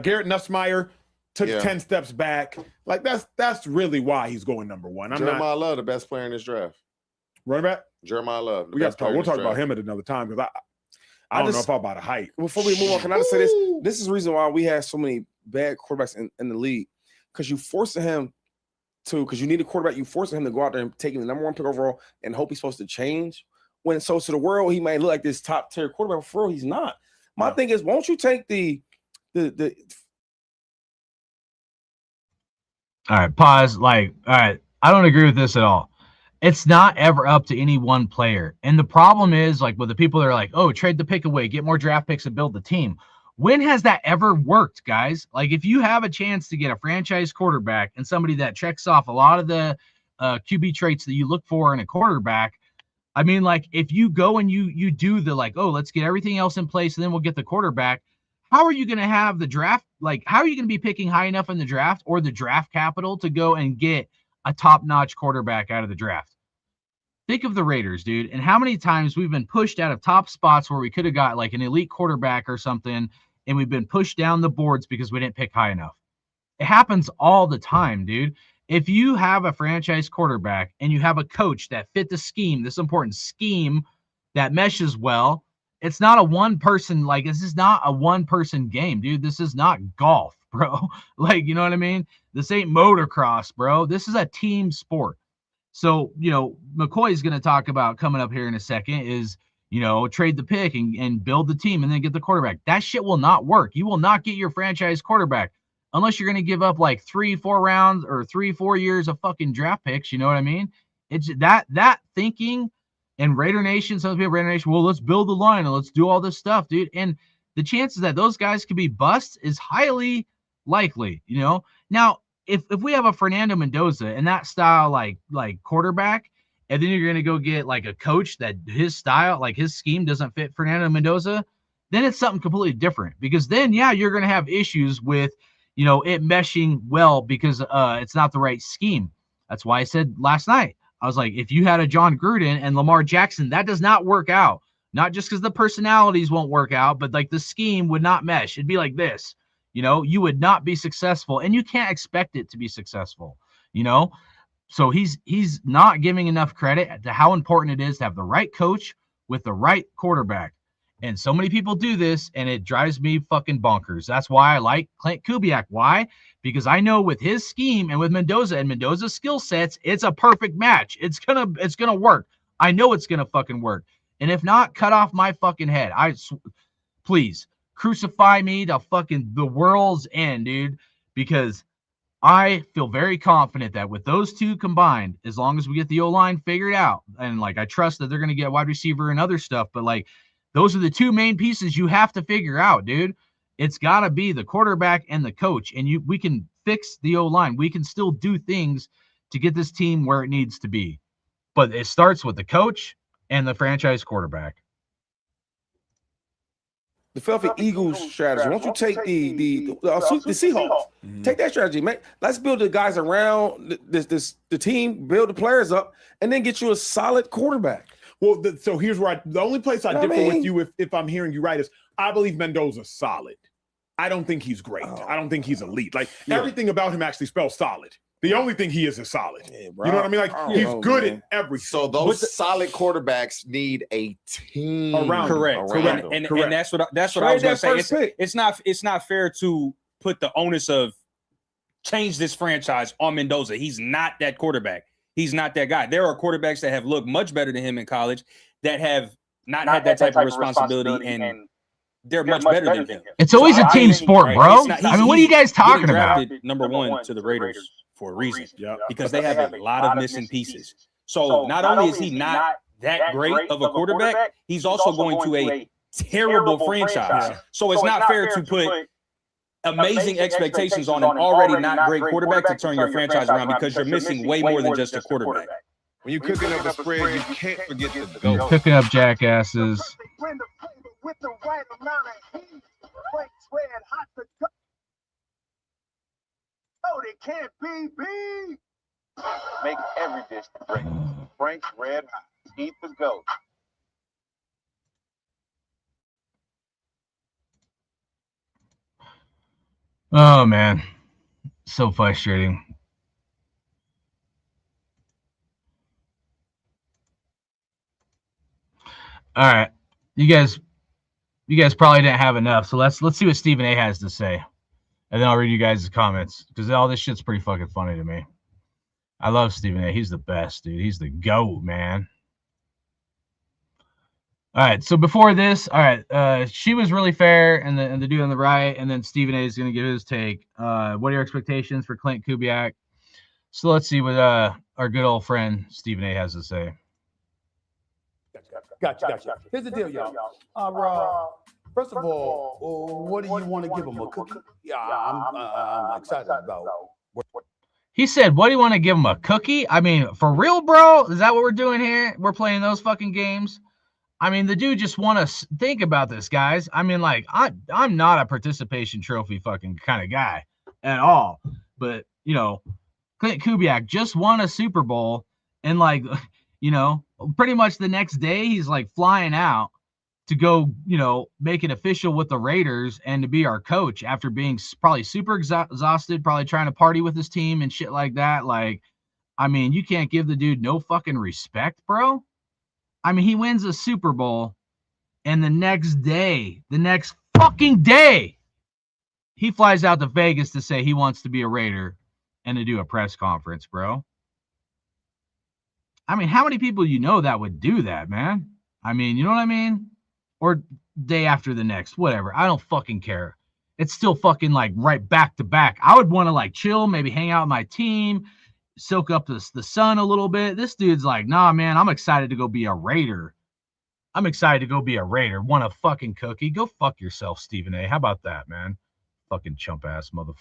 Garrett Nussmeier took 10 steps back. Like, that's really why he's going number 1. Jeremiah Love, the best player in this draft. Running back? Jeremiah Love. We'll talk about him at another time because I don't know if I'm about to hype. Before we move on, can I just say this? This is the reason why we have so many bad quarterbacks in the league, because you forcing him because you need a quarterback, you forcing him to go out there and take the number 1 pick overall and hope he's supposed to change. When so to the world, he might look like this top tier quarterback. For real, he's not. My thing is, won't you take the All right, pause. Like, all right, I don't agree with this at all. It's not ever up to any one player. And the problem is, like, with the people that are like, oh, trade the pick away, get more draft picks and build the team. When has that ever worked, guys? Like, if you have a chance to get a franchise quarterback and somebody that checks off a lot of the QB traits that you look for in a quarterback, I mean, like, if you go and you do the, like, oh, let's get everything else in place and then we'll get the quarterback, how are you going to have the draft? Like, how are you going to be picking high enough in the draft or the draft capital to go and get a top-notch quarterback out of the draft? Think of the Raiders, dude, and how many times we've been pushed out of top spots where we could have got like an elite quarterback or something, and we've been pushed down the boards because we didn't pick high enough. It happens all the time, dude. If you have a franchise quarterback and you have a coach that fit the scheme, this important scheme that meshes well, it's not a one person, like, this is not a one person game, dude. This is not golf, bro. Like, you know what I mean? This ain't motocross, bro. This is a team sport. So, McCoy is going to talk about coming up here in a second is, trade the pick and build the team and then get the quarterback. That shit will not work. You will not get your franchise quarterback unless you're going to give up like 3-4 rounds or 3-4 years of fucking draft picks. You know what I mean? It's that thinking and Raider Nation, some people Raider Nation, well, let's build the line and let's do all this stuff, dude. And the chances that those guys could be busts is highly likely, Now, if we have a Fernando Mendoza and that style like quarterback, and then you're gonna go get like a coach that his style, like his scheme doesn't fit Fernando Mendoza, then it's something completely different. Because then, yeah, you're gonna have issues with, it meshing well because it's not the right scheme. That's why I said last night, I was like, if you had a John Gruden and Lamar Jackson, that does not work out. Not just because the personalities won't work out, but like the scheme would not mesh. It'd be like this. You would not be successful, and you can't expect it to be successful, So he's not giving enough credit to how important it is to have the right coach with the right quarterback. And so many people do this, and it drives me fucking bonkers. That's why I like Clint Kubiak. Why? Because I know with his scheme and with Mendoza and Mendoza's skill sets, it's a perfect match. It's gonna work. I know it's gonna fucking work. And if not, cut off my fucking head. Please. Crucify me to fucking the world's end, dude, because I feel very confident that with those two combined, as long as we get the O-line figured out, and like I trust that they're going to get wide receiver and other stuff, but like those are the two main pieces you have to figure out, dude. It's got to be the quarterback and the coach, and we can fix the O-line. We can still do things to get this team where it needs to be, but it starts with the coach and the franchise quarterback. The Philadelphia Eagles strategy. Why don't you take the Seahawks? Take that strategy, man. Let's build the guys around the team, build the players up, and then get you a solid quarterback. Well, so here's where the only place I differ with you, if I'm hearing you right, is I believe Mendoza's solid. I don't think he's great. I don't think he's elite. Like everything about him actually spells solid. The only thing he is solid. Yeah, you know what I mean? Like he's good at everything. So those solid quarterbacks need a team around. Correct. And that's what I was going to say. It's not fair to put the onus of change this franchise on Mendoza. He's not that quarterback. He's not that guy. There are quarterbacks that have looked much better than him in college that have not had that type of responsibility and they're much better than him. It's always a team sport, bro. I mean, what are you guys talking about? Number one to the Raiders for a reason, because they have a lot of missing pieces. So not only is he not that great of a quarterback, he's also going to a terrible franchise. So it's not fair to put amazing expectations on an already not great quarterback to turn your franchise around because you're missing way more than just a quarterback. When you're cooking up a spread, you can't forget the goat. You're cooking up jackasses. With the right amount of heat, Frank's red hot to go. Oh, they can't be beat. Make every dish great. Frank's red hot. Eat the goat. Oh man, so frustrating. All right, you guys probably didn't have enough, so let's see what Stephen A has to say, and then I'll read you guys' comments because all this shit's pretty fucking funny to me. I love Stephen A. He's the best, dude. He's the GOAT, man. All right, so before this, all right, she was really fair, and the dude on the right, and then Stephen A. is going to give his take. What are your expectations for Clint Kubiak? So let's see what our good old friend Stephen A. has to say. Gotcha. Here's the deal, y'all. First of all, what do you want to give him? A cookie? Yeah, I'm excited about. He said, what do you want to give him, a cookie? I mean, for real, bro? Is that what we're doing here? We're playing those fucking games? I mean, the dude just want to think about this, guys. I mean, like, I'm not a participation trophy fucking kind of guy at all. But, Clint Kubiak just won a Super Bowl, and, like, pretty much the next day he's, like, flying out to go, make it official with the Raiders and to be our coach after being probably super exhausted, probably trying to party with his team and shit like that. Like, I mean, you can't give the dude no fucking respect, bro. I mean, he wins a Super Bowl, and the next fucking day, He flies out to Vegas to say he wants to be a Raider and to do a press conference, bro. I mean, how many people you know that would do that, man? I mean, you know what I mean? Or day after the next, whatever. I don't fucking care. It's still fucking like right back to back. I would want to like chill, maybe hang out with my team, soak up the sun a little bit. This dude's like, nah, man, I'm excited to go be a Raider. I'm excited to go be a Raider. Want a fucking cookie? Go fuck yourself, Stephen A. How about that, man? Fucking chump ass motherfucker.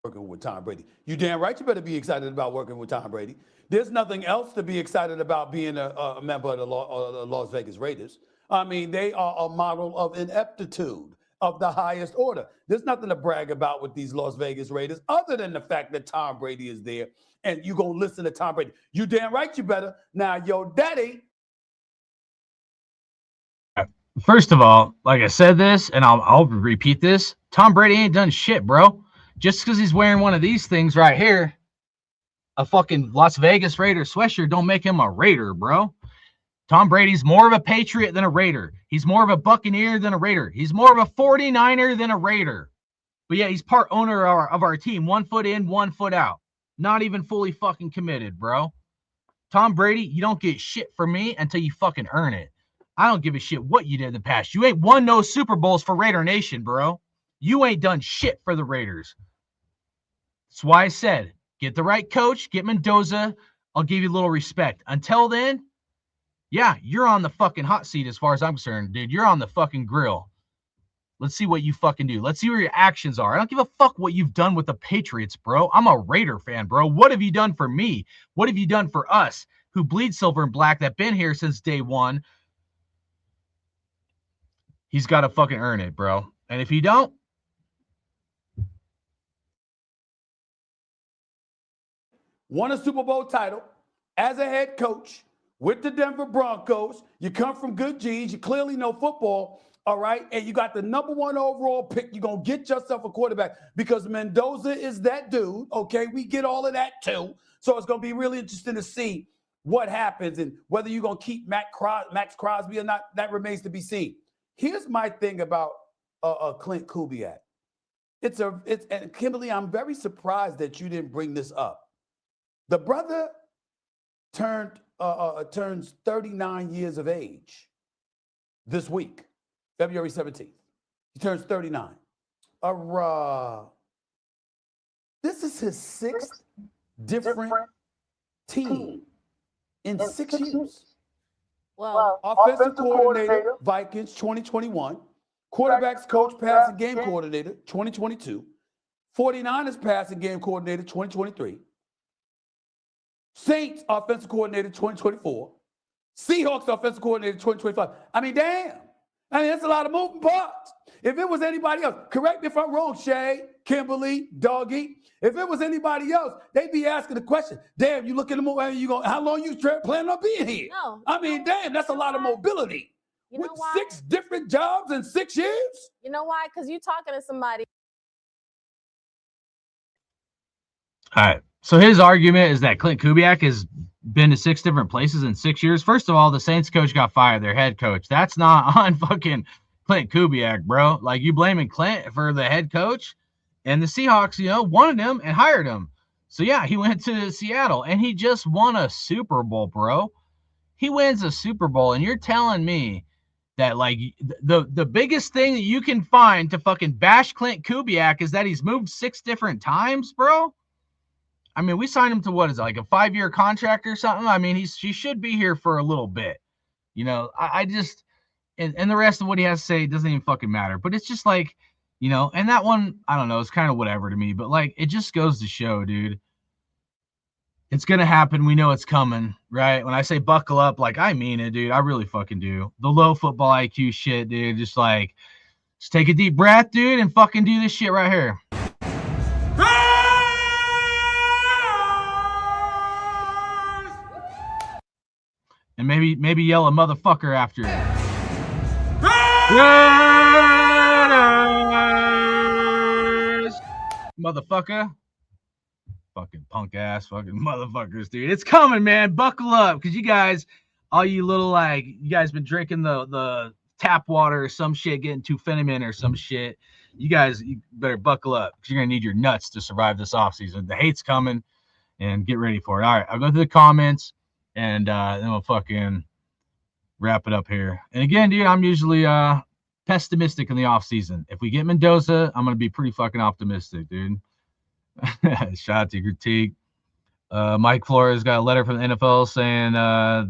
Working with Tom Brady. You damn right you better be excited about working with Tom Brady. There's nothing else to be excited about being a member of the Las Vegas Raiders. I mean, they are a model of ineptitude of the highest order. There's nothing to brag about with these Las Vegas Raiders other than the fact that Tom Brady is there and you going to listen to Tom Brady. You damn right you better. Now, your daddy. First of all, like I said this, and I'll repeat this, Tom Brady ain't done shit, bro. Just because he's wearing one of these things right here, a fucking Las Vegas Raiders sweatshirt, don't make him a Raider, bro. Tom Brady's more of a Patriot than a Raider. He's more of a Buccaneer than a Raider. He's more of a 49er than a Raider. But yeah, he's part owner of our team. 1 foot in, 1 foot out. Not even fully fucking committed, bro. Tom Brady, you don't get shit from me until you fucking earn it. I don't give a shit what you did in the past. You ain't won no Super Bowls for Raider Nation, bro. You ain't done shit for the Raiders. That's why I said, get the right coach, get Mendoza. I'll give you a little respect. Until then, yeah, you're on the fucking hot seat as far as I'm concerned, dude. You're on the fucking grill. Let's see what you fucking do. Let's see where your actions are. I don't give a fuck what you've done with the Patriots, bro. I'm a Raider fan, bro. What have you done for me? What have you done for us who bleed silver and black that been here since day one? He's got to fucking earn it, bro. And if you don't, won a Super Bowl title as a head coach with the Denver Broncos. You come from good genes. You clearly know football, all right? And you got the number 1 overall pick. You're going to get yourself a quarterback because Mendoza is that dude, okay? We get all of that too. So it's going to be really interesting to see what happens and whether you're going to keep Max Crosby or not. That remains to be seen. Here's my thing about Clint Kubiak. And Kimberly, I'm very surprised that you didn't bring this up. The brother turns 39 years of age this week, February 17th. He turns 39. This is his 6th different team in 6 years. Well, offensive coordinator, Vikings, 2021. Quarterbacks coach, passing game coordinator, 2022. 49ers passing game coordinator, 2023. Saints offensive coordinator 2024, Seahawks offensive coordinator 2025. I mean, damn. I mean, that's a lot of moving parts. If it was anybody else, correct me if I'm wrong, Shay, Kimberly, Doggy. If it was anybody else, they'd be asking the question, damn, you look at the movie, how long you planning on being here? No. I mean, damn, that's a lot of mobility. You know with why? 6 different jobs in 6 years? You know why? Because you're talking to somebody. all right. So his argument is that Clint Kubiak has been to 6 different places in 6 years. First of all, the Saints coach got fired, their head coach. That's not on fucking Clint Kubiak, bro. Like, you blaming Clint for the head coach? And the Seahawks, wanted him and hired him. So, yeah, he went to Seattle, and he just won a Super Bowl, bro. He wins a Super Bowl, and you're telling me that, like, the biggest thing that you can find to fucking bash Clint Kubiak is that he's moved 6 different times, bro? I mean, we signed him to what is it, like a 5-year contract or something? I mean, he should be here for a little bit. I just and the rest of what he has to say doesn't even fucking matter. But it's just like, and that one, I don't know, it's kind of whatever to me. But like, it just goes to show, dude. It's gonna happen. We know it's coming, right? When I say buckle up, like, I mean it, dude. I really fucking do. The low football IQ shit, dude. Just take a deep breath, dude, and fucking do this shit right here. And maybe yell a motherfucker after it. Motherfucker. Fucking punk ass fucking motherfuckers, dude. It's coming, man. Buckle up. Because you guys, all you little, you guys been drinking the tap water or some shit, getting tufenimate or some shit. You guys, you better buckle up because you're gonna need your nuts to survive this offseason. The hate's coming, and get ready for it. All right, I'll go through the comments, and then we'll fucking wrap it up here. And again, dude, I'm usually pessimistic in the offseason. If we get Mendoza, I'm gonna be pretty fucking optimistic, dude. Shout out to Critique. Mike Flores got a letter from the NFL saying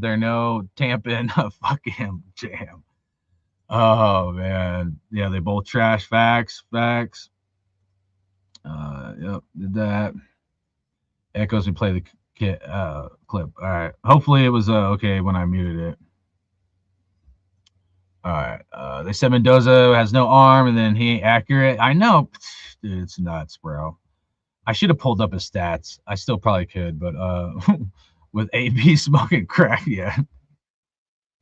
there are no tamping. Fuck him, jam. Oh man, yeah, they both trash. Facts. Yep, did that. Echoes me play the clip. All right. Hopefully it was okay when I muted it. All right. They said Mendoza has no arm and then he ain't accurate. I know, dude, it's nuts, bro. I should have pulled up his stats. I still probably could, but with AB smoking crack, yeah.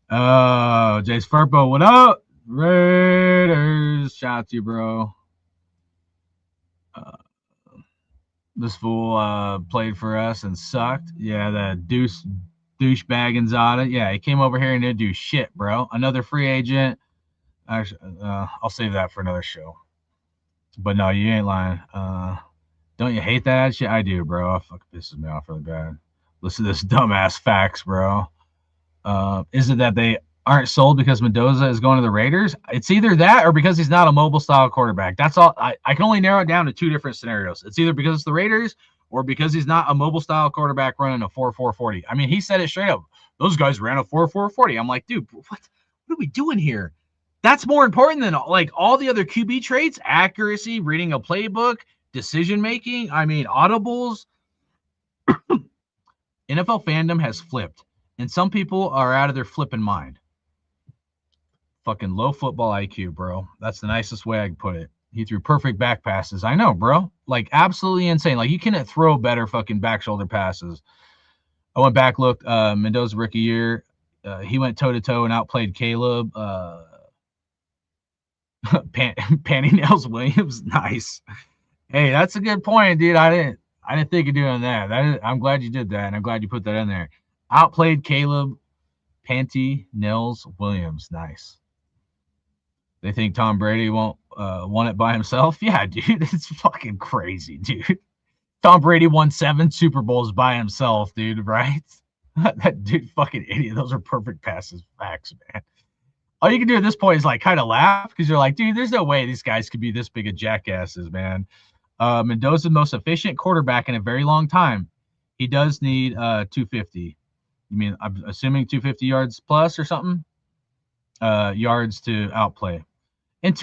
Oh, Jace Furpo, what up? Raiders. Shout out to you, bro. This fool played for us and sucked. Yeah, the douchebag Gonzaga. Yeah, he came over here and didn't do shit, bro. Another free agent. Actually, I'll save that for another show. But no, you ain't lying. Don't you hate that shit? I do, bro. It fucking pisses me off really bad. Listen to this dumbass facts, bro. Is it that they aren't sold because Mendoza is going to the Raiders? It's either that or because he's not a mobile style quarterback. That's all. I can only narrow it down to two different scenarios. It's either because it's the Raiders or because he's not a mobile style quarterback running a 4.440. I mean, he said it straight up. Those guys ran a 4.440. I'm like, dude, what are we doing here? That's more important than like all the other QB traits: accuracy, reading a playbook, decision making. I mean, audibles. NFL fandom has flipped, and some people are out of their flipping mind. Fucking low football IQ, bro. That's the nicest way I can put it. He threw perfect back passes. I know, bro. Like, absolutely insane. Like, you can't throw better fucking back shoulder passes. I went back, looked, Mendoza rookie year. He went toe-to-toe and outplayed Caleb. Panty Nails Williams. Nice. Hey, that's a good point, dude. I didn't think of doing that. I'm glad you did that, and I'm glad you put that in there. Outplayed Caleb Panty Nails Williams. Nice. They think Tom Brady won't won it by himself? Yeah, dude. It's fucking crazy, dude. Tom Brady won 7 Super Bowls by himself, dude, right? That dude, fucking idiot. Those are perfect passes. Facts, man. All you can do at this point is like kind of laugh because you're like, dude, there's no way these guys could be this big of jackasses, man. Mendoza's most efficient quarterback in a very long time. He does need 250. You mean I'm assuming 250 yards plus or something? Yards to outplay. And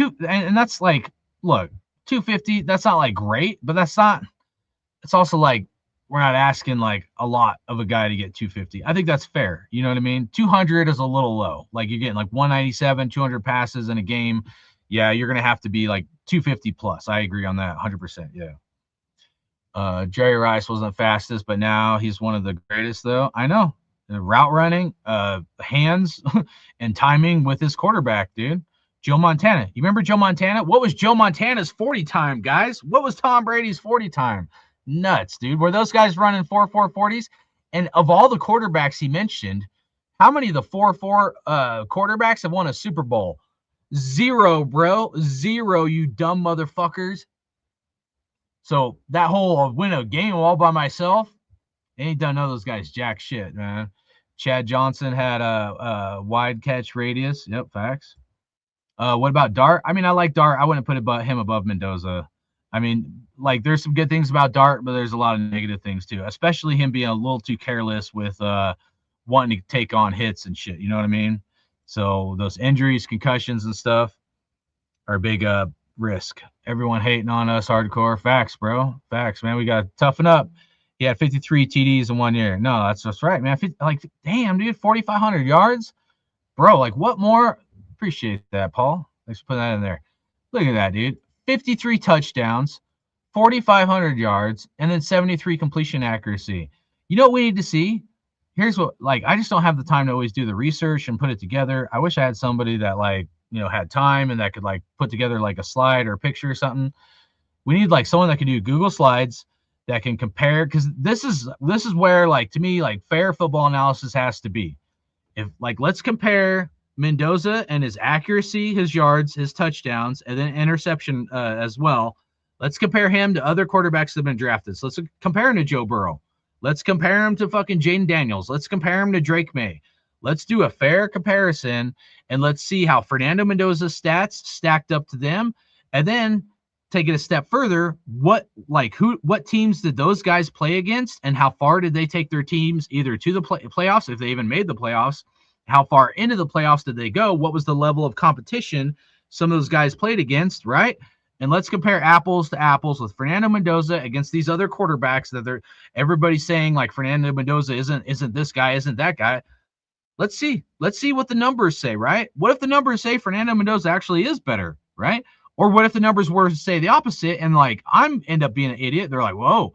that's like, look, 250, that's not like great, but it's also like we're not asking like a lot of a guy to get 250. I think that's fair. You know what I mean? 200 is a little low. Like you're getting like 197, 200 passes in a game. Yeah, you're going to have to be like 250 plus. I agree on that 100%. Yeah. Jerry Rice wasn't the fastest, but now he's one of the greatest though. I know. Route running, hands and timing with his quarterback, dude. Joe Montana. You remember Joe Montana? What was Joe Montana's 40 time, guys? What was Tom Brady's 40 time? Nuts, dude. Were those guys running 4.40s? And of all the quarterbacks he mentioned, how many of the 4.4 quarterbacks have won a Super Bowl? 0, bro. 0, you dumb motherfuckers. So that whole win a game all by myself, ain't done none of those guys jack shit, man. Chad Johnson had a wide catch radius. Yep, facts. What about Dart? I mean, I like Dart. I wouldn't put him above Mendoza. I mean, like, there's some good things about Dart, but there's a lot of negative things too, especially him being a little too careless with wanting to take on hits and shit. You know what I mean? So those injuries, concussions, and stuff are a big risk. Everyone hating on us hardcore. Facts, bro. Facts, man. We got to toughen up. He had 53 TDs in 1 year. No, that's right, man. Like, damn, dude, 4,500 yards, bro. Like, what more? Appreciate that, Paul. Thanks for putting that in there. Look at that, dude. 53 touchdowns, 4,500 yards, and then 73 completion accuracy. You know what we need to see? Here's what, like, I just don't have the time to always do the research and put it together. I wish I had somebody that, like, you know, had time and that could, like, put together, like, a slide or a picture or something. We need, like, someone that can do Google Slides that can compare, because this is where, like, to me, like, fair football analysis has to be. If, like, let's compare Mendoza and his accuracy, his yards, his touchdowns, and then interception as well. Let's compare him to other quarterbacks that have been drafted. So let's compare him to Joe Burrow. Let's compare him to fucking Jaden Daniels. Let's compare him to Drake May. Let's do a fair comparison, and let's see how Fernando Mendoza's stats stacked up to them. And then take it a step further, what teams did those guys play against, and how far did they take their teams either to the playoffs, if they even made the playoffs? How far into the playoffs did they go? What was the level of competition some of those guys played against, right? And let's compare apples to apples with Fernando Mendoza against these other quarterbacks that everybody's saying like Fernando Mendoza isn't this guy, isn't that guy. Let's see what the numbers say, right? What if the numbers say Fernando Mendoza actually is better, right? Or what if the numbers were to say the opposite and like I'm end up being an idiot? They're like, whoa,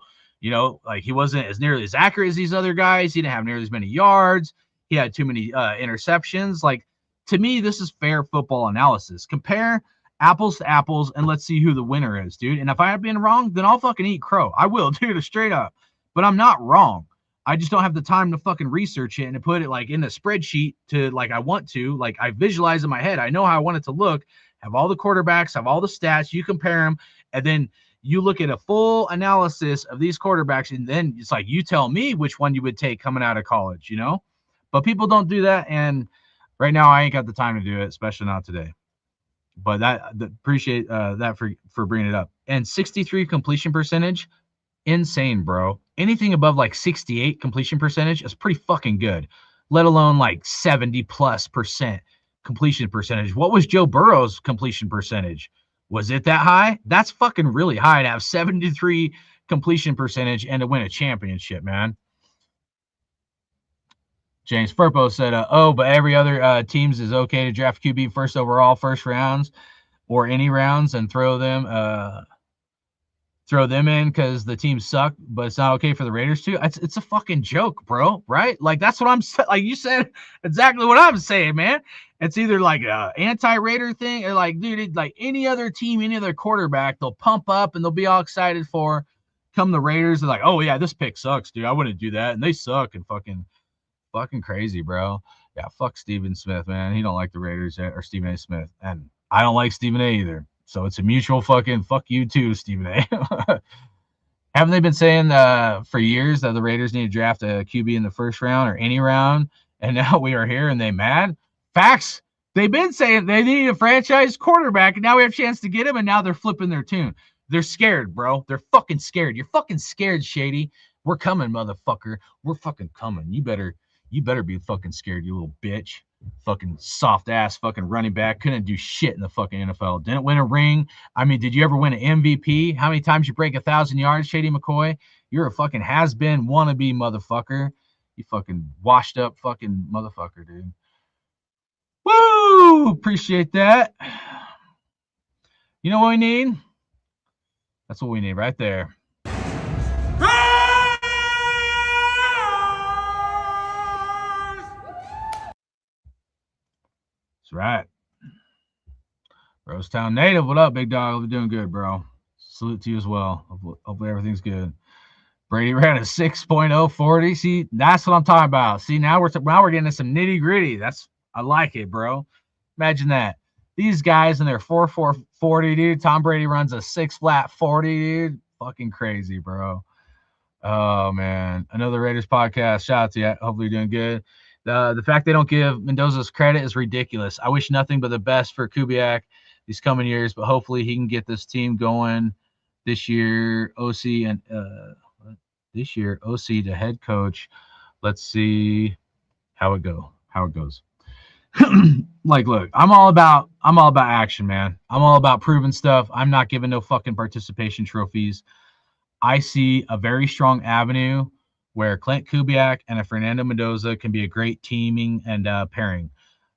like he wasn't as nearly as accurate as these other guys. He didn't have nearly as many yards. He had too many interceptions. Like, to me, this is fair football analysis. Compare apples to apples, and let's see who the winner is, dude. And if I have been wrong, then I'll fucking eat crow. I will, dude, straight up. But I'm not wrong. I just don't have the time to fucking research it and to put it like in a spreadsheet to like I want to. Like I visualize in my head. I know how I want it to look. Have all the quarterbacks, have all the stats. You compare them, and then you look at a full analysis of these quarterbacks, and then it's like you tell me which one you would take coming out of college, But people don't do that, and right now I ain't got the time to do it, especially not today. But appreciate that for bringing it up. And 63 completion percentage, insane, bro. Anything above like 68 completion percentage is pretty fucking good, let alone like 70+% completion percentage. What was Joe Burrow's completion percentage? Was it that high? That's fucking really high to have 73 completion percentage and to win a championship, man. James Furpo said, but every other teams is okay to draft QB first overall, first rounds, or any rounds, and throw them in because the teams suck, but it's not okay for the Raiders too. It's a fucking joke, bro, right? Like, that's what I'm saying. Like, you said exactly what I'm saying, man. It's either like a anti-Raider thing or like, dude, like any other team, any other quarterback, they'll pump up and they'll be all excited for. Come the Raiders, they're like, oh, yeah, this pick sucks, dude. I wouldn't do that. And they suck and fucking crazy, bro. Yeah, fuck Stephen Smith, man. He don't like the Raiders or Stephen A. Smith, and I don't like Stephen A. either. So it's a mutual fucking fuck you too, Stephen A. Haven't they been saying for years that the Raiders need to draft a QB in the first round or any round? And now we are here and they mad? Facts. They've been saying they need a franchise quarterback, and now we have a chance to get him, and now they're flipping their tune. They're scared, bro. They're fucking scared. You're fucking scared, Shady. We're coming, motherfucker. We're fucking coming. You better be fucking scared, you little bitch. Fucking soft ass fucking running back. Couldn't do shit in the fucking NFL. Didn't win a ring. I mean, did you ever win an MVP? How many times you break 1,000 yards, Shady McCoy? You're a fucking has-been wannabe motherfucker. You fucking washed up fucking motherfucker, dude. Woo! Appreciate that. You know what we need? That's what we need right there. That's right. Rosetown native, what up, big dog? Hope you're doing good, bro. Salute to you as well. Hopefully everything's good. Brady ran a 6.040. See, that's what I'm talking about. See, now we're getting into some nitty gritty. I like it, bro. Imagine that. These guys in their 4.440, dude. Tom Brady runs a 6 flat 40, dude. Fucking crazy, bro. Oh man, another Raiders podcast. Shout out to you. Hopefully you're doing good. The fact they don't give Mendoza's credit is ridiculous. I wish nothing but the best for Kubiak these coming years, but hopefully he can get this team going this year. OC to head coach. Let's see how it goes. Like, look, I'm all about action, man. I'm all about proving stuff. I'm not giving no fucking participation trophies. I see a very strong avenue where Clint Kubiak and a Fernando Mendoza can be a great teaming and pairing.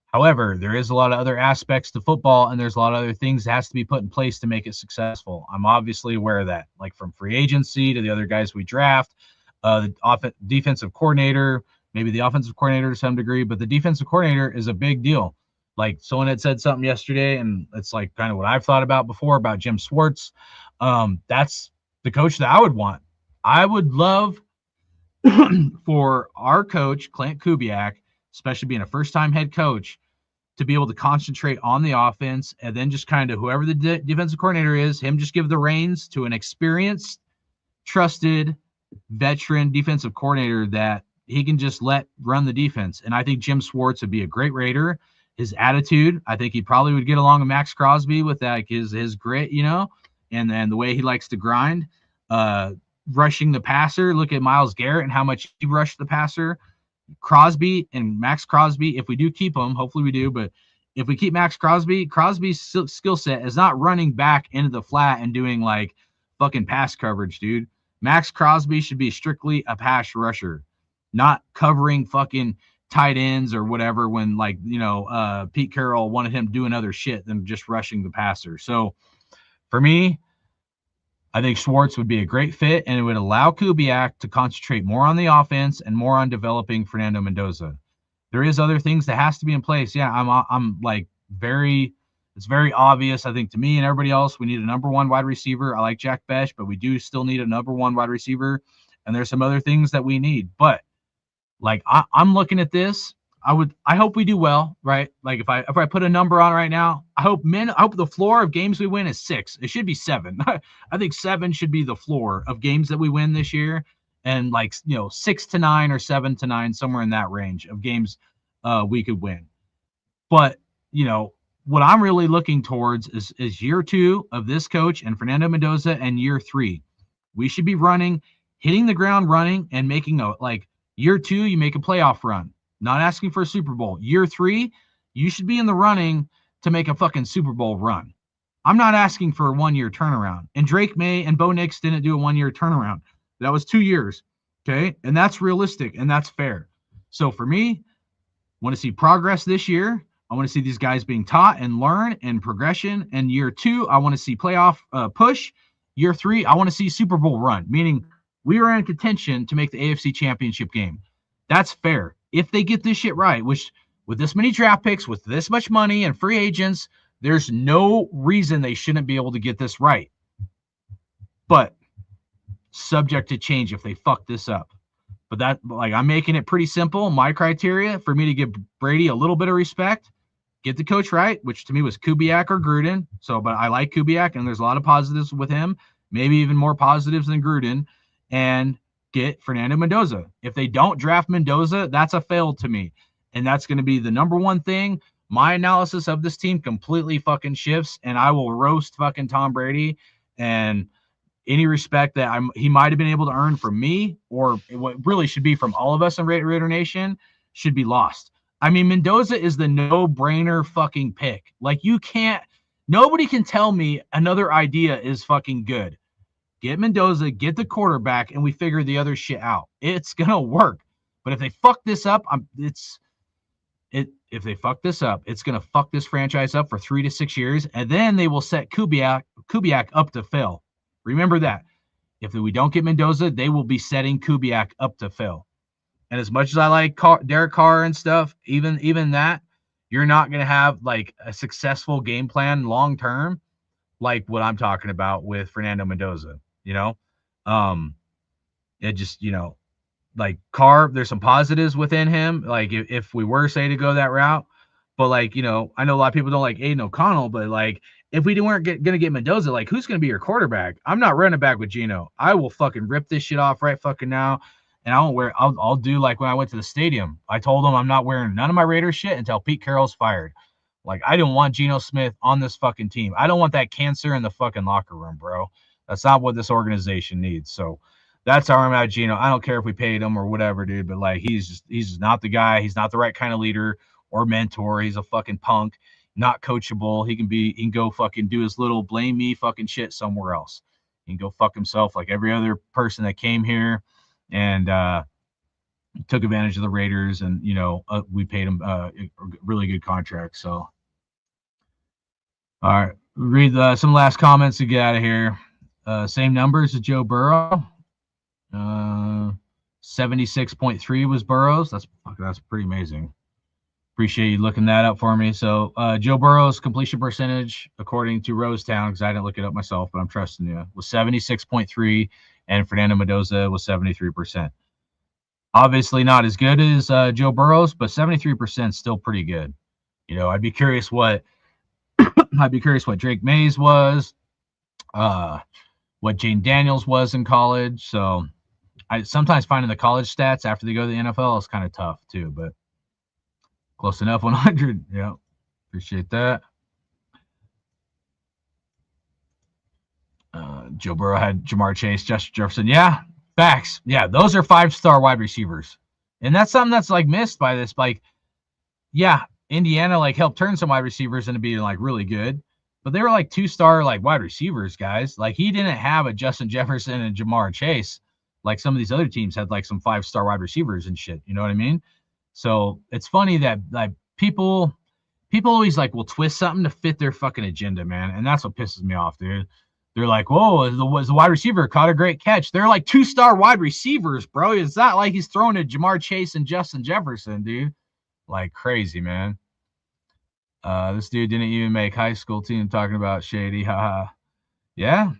However, there is a lot of other aspects to football, and there's a lot of other things that has to be put in place to make it successful. I'm obviously aware of that, like from free agency to the other guys we draft, the defensive coordinator, maybe the offensive coordinator to some degree, but the defensive coordinator is a big deal. Like someone had said something yesterday, and it's like kind of what I've thought about before about Jim Schwartz. That's the coach that I would want. I would love for our coach, Clint Kubiak, especially being a first-time head coach, to be able to concentrate on the offense, and then just kind of whoever the defensive coordinator is, him just give the reins to an experienced, trusted, veteran defensive coordinator that he can just let run the defense. And I think Jim Schwartz would be a great Raider. His attitude, I think he probably would get along with Max Crosby with that, his grit, you know, and then the way he likes to grind. Rushing the passer, look at Myles Garrett and how much he rushed the passer. Crosby and Max Crosby, if we do keep him, hopefully we do, but if we keep Max Crosby, Crosby's skill set is not running back into the flat and doing like fucking pass coverage, dude. Max Crosby should be strictly a pass rusher, not covering fucking tight ends or whatever when, like, you know, Pete Carroll wanted him doing other shit than just rushing the passer. So for me, I think Schwartz would be a great fit, and it would allow Kubiak to concentrate more on the offense and more on developing Fernando Mendoza. There is other things that has to be in place. Yeah, I'm like it's very obvious, I think, to me and everybody else, we need a number one wide receiver. I like Jack Besh, but we do still need a number one wide receiver, and there's some other things that we need. But like I'm looking at this, I hope we do well, right? Like if I put a number on right now, I hope the floor of games we win is 6. It should be 7. I think 7 should be the floor of games that we win this year, and like, you know, 6 to 9 or 7 to 9, somewhere in that range of games we could win. But you know what I'm really looking towards is year 2 of this coach and Fernando Mendoza, and year 3 we should be hitting the ground running and making year 2 you make a playoff run. Not asking for a Super Bowl. Year 3, you should be in the running to make a fucking Super Bowl run. I'm not asking for a 1-year turnaround. And Drake May and Bo Nix didn't do a 1-year turnaround. That was 2 years. Okay? And that's realistic and that's fair. So for me, want to see progress this year. I want to see these guys being taught and learn and progression. And year 2, I want to see playoff push. Year 3, I want to see Super Bowl run, meaning we are in contention to make the AFC Championship game. That's fair. If they get this shit right, which with this many draft picks, with this much money and free agents, there's no reason they shouldn't be able to get this right. But subject to change if they fuck this up. But that, like, I'm making it pretty simple. My criteria for me to give Brady a little bit of respect, get the coach right, which to me was Kubiak or Gruden. So, but I like Kubiak, and there's a lot of positives with him, maybe even more positives than Gruden, and get Fernando Mendoza. If they don't draft Mendoza, that's a fail to me. And that's going to be the number one thing. My analysis of this team completely fucking shifts, and I will roast fucking Tom Brady and any respect that he might have been able to earn from me, or what really should be from all of us in Raider Nation, should be lost. I mean, Mendoza is the no-brainer fucking pick. Like, nobody can tell me another idea is fucking good. Get Mendoza, get the quarterback, and we figure the other shit out. It's gonna work. But if they fuck this up, if they fuck this up, it's gonna fuck this franchise up for 3 to 6 years, and then they will set Kubiak up to fail. Remember that. If we don't get Mendoza, they will be setting Kubiak up to fail. And as much as I like Derek Carr and stuff, even that, you're not gonna have like a successful game plan long term, like what I'm talking about with Fernando Mendoza. You know, it just, you know, like Carr, there's some positives within him. Like if we were, say, to go that route, but like, you know, I know a lot of people don't like Aiden O'Connell, but like if we weren't going to get Mendoza, like who's going to be your quarterback? I'm not running back with Geno. I will fucking rip this shit off right fucking now. And I'll do like when I went to the stadium. I told them I'm not wearing none of my Raiders shit until Pete Carroll's fired. Like, I don't want Geno Smith on this fucking team. I don't want that cancer in the fucking locker room, bro. That's not what this organization needs. So that's how I'm at Geno. I don't care if we paid him or whatever, dude, but like he's just not the guy. He's not the right kind of leader or mentor. He's a fucking punk, not coachable. He can go fucking do his little blame me fucking shit somewhere else. He can go fuck himself like every other person that came here and took advantage of the Raiders, and you know, we paid him a really good contract. So all right, read some last comments to get out of here. Same numbers as Joe Burrow. 76.3 was Burrow's. That's pretty amazing. Appreciate you looking that up for me. So Joe Burrow's completion percentage, according to Rosetown, because I didn't look it up myself, but I'm trusting you, was 76.3, and Fernando Mendoza was 73%. Obviously not as good as Joe Burrow's, but 73% is still pretty good. You know, I'd be curious what Drake Mays was, what Jane Daniels was in college. So I sometimes finding the college stats after they go to the NFL is kind of tough too, but close enough. 100. Yeah, appreciate that. Joe Burrow had Jamar Chase, Justin Jefferson. Yeah, facts. Yeah, those are 5-star wide receivers, and that's something that's like missed by this. Like, yeah, Indiana like helped turn some wide receivers into being like really good, but they were like 2-star like wide receivers, guys. Like he didn't have a Justin Jefferson and Jamar Chase like some of these other teams had like some 5-star wide receivers and shit. You know what I mean? So it's funny that like people always like will twist something to fit their fucking agenda, man, and that's what pisses me off, dude. They're like, whoa, the wide receiver caught a great catch. They're like 2-star wide receivers, bro. It's not like he's throwing to Jamar Chase and Justin Jefferson, dude. Like crazy, man. This dude didn't even make high school team talking about Shady. Haha. Yeah.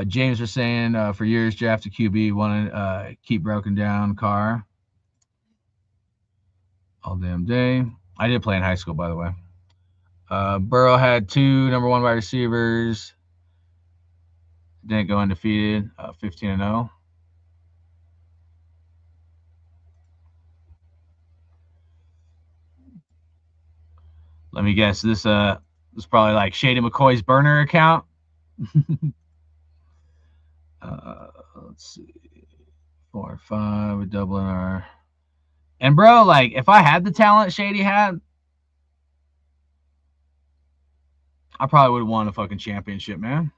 James was saying for years draft a QB, want to keep broken down car all damn day. I did play in high school, by the way. Burrow had 2 number 1 wide receivers. Didn't go undefeated. 15-0. Let me guess. This is probably like Shady McCoy's burner account. Let's see. 4 or 5 with doubling our. And bro, like if I had the talent Shady had, I probably would have won a fucking championship, man.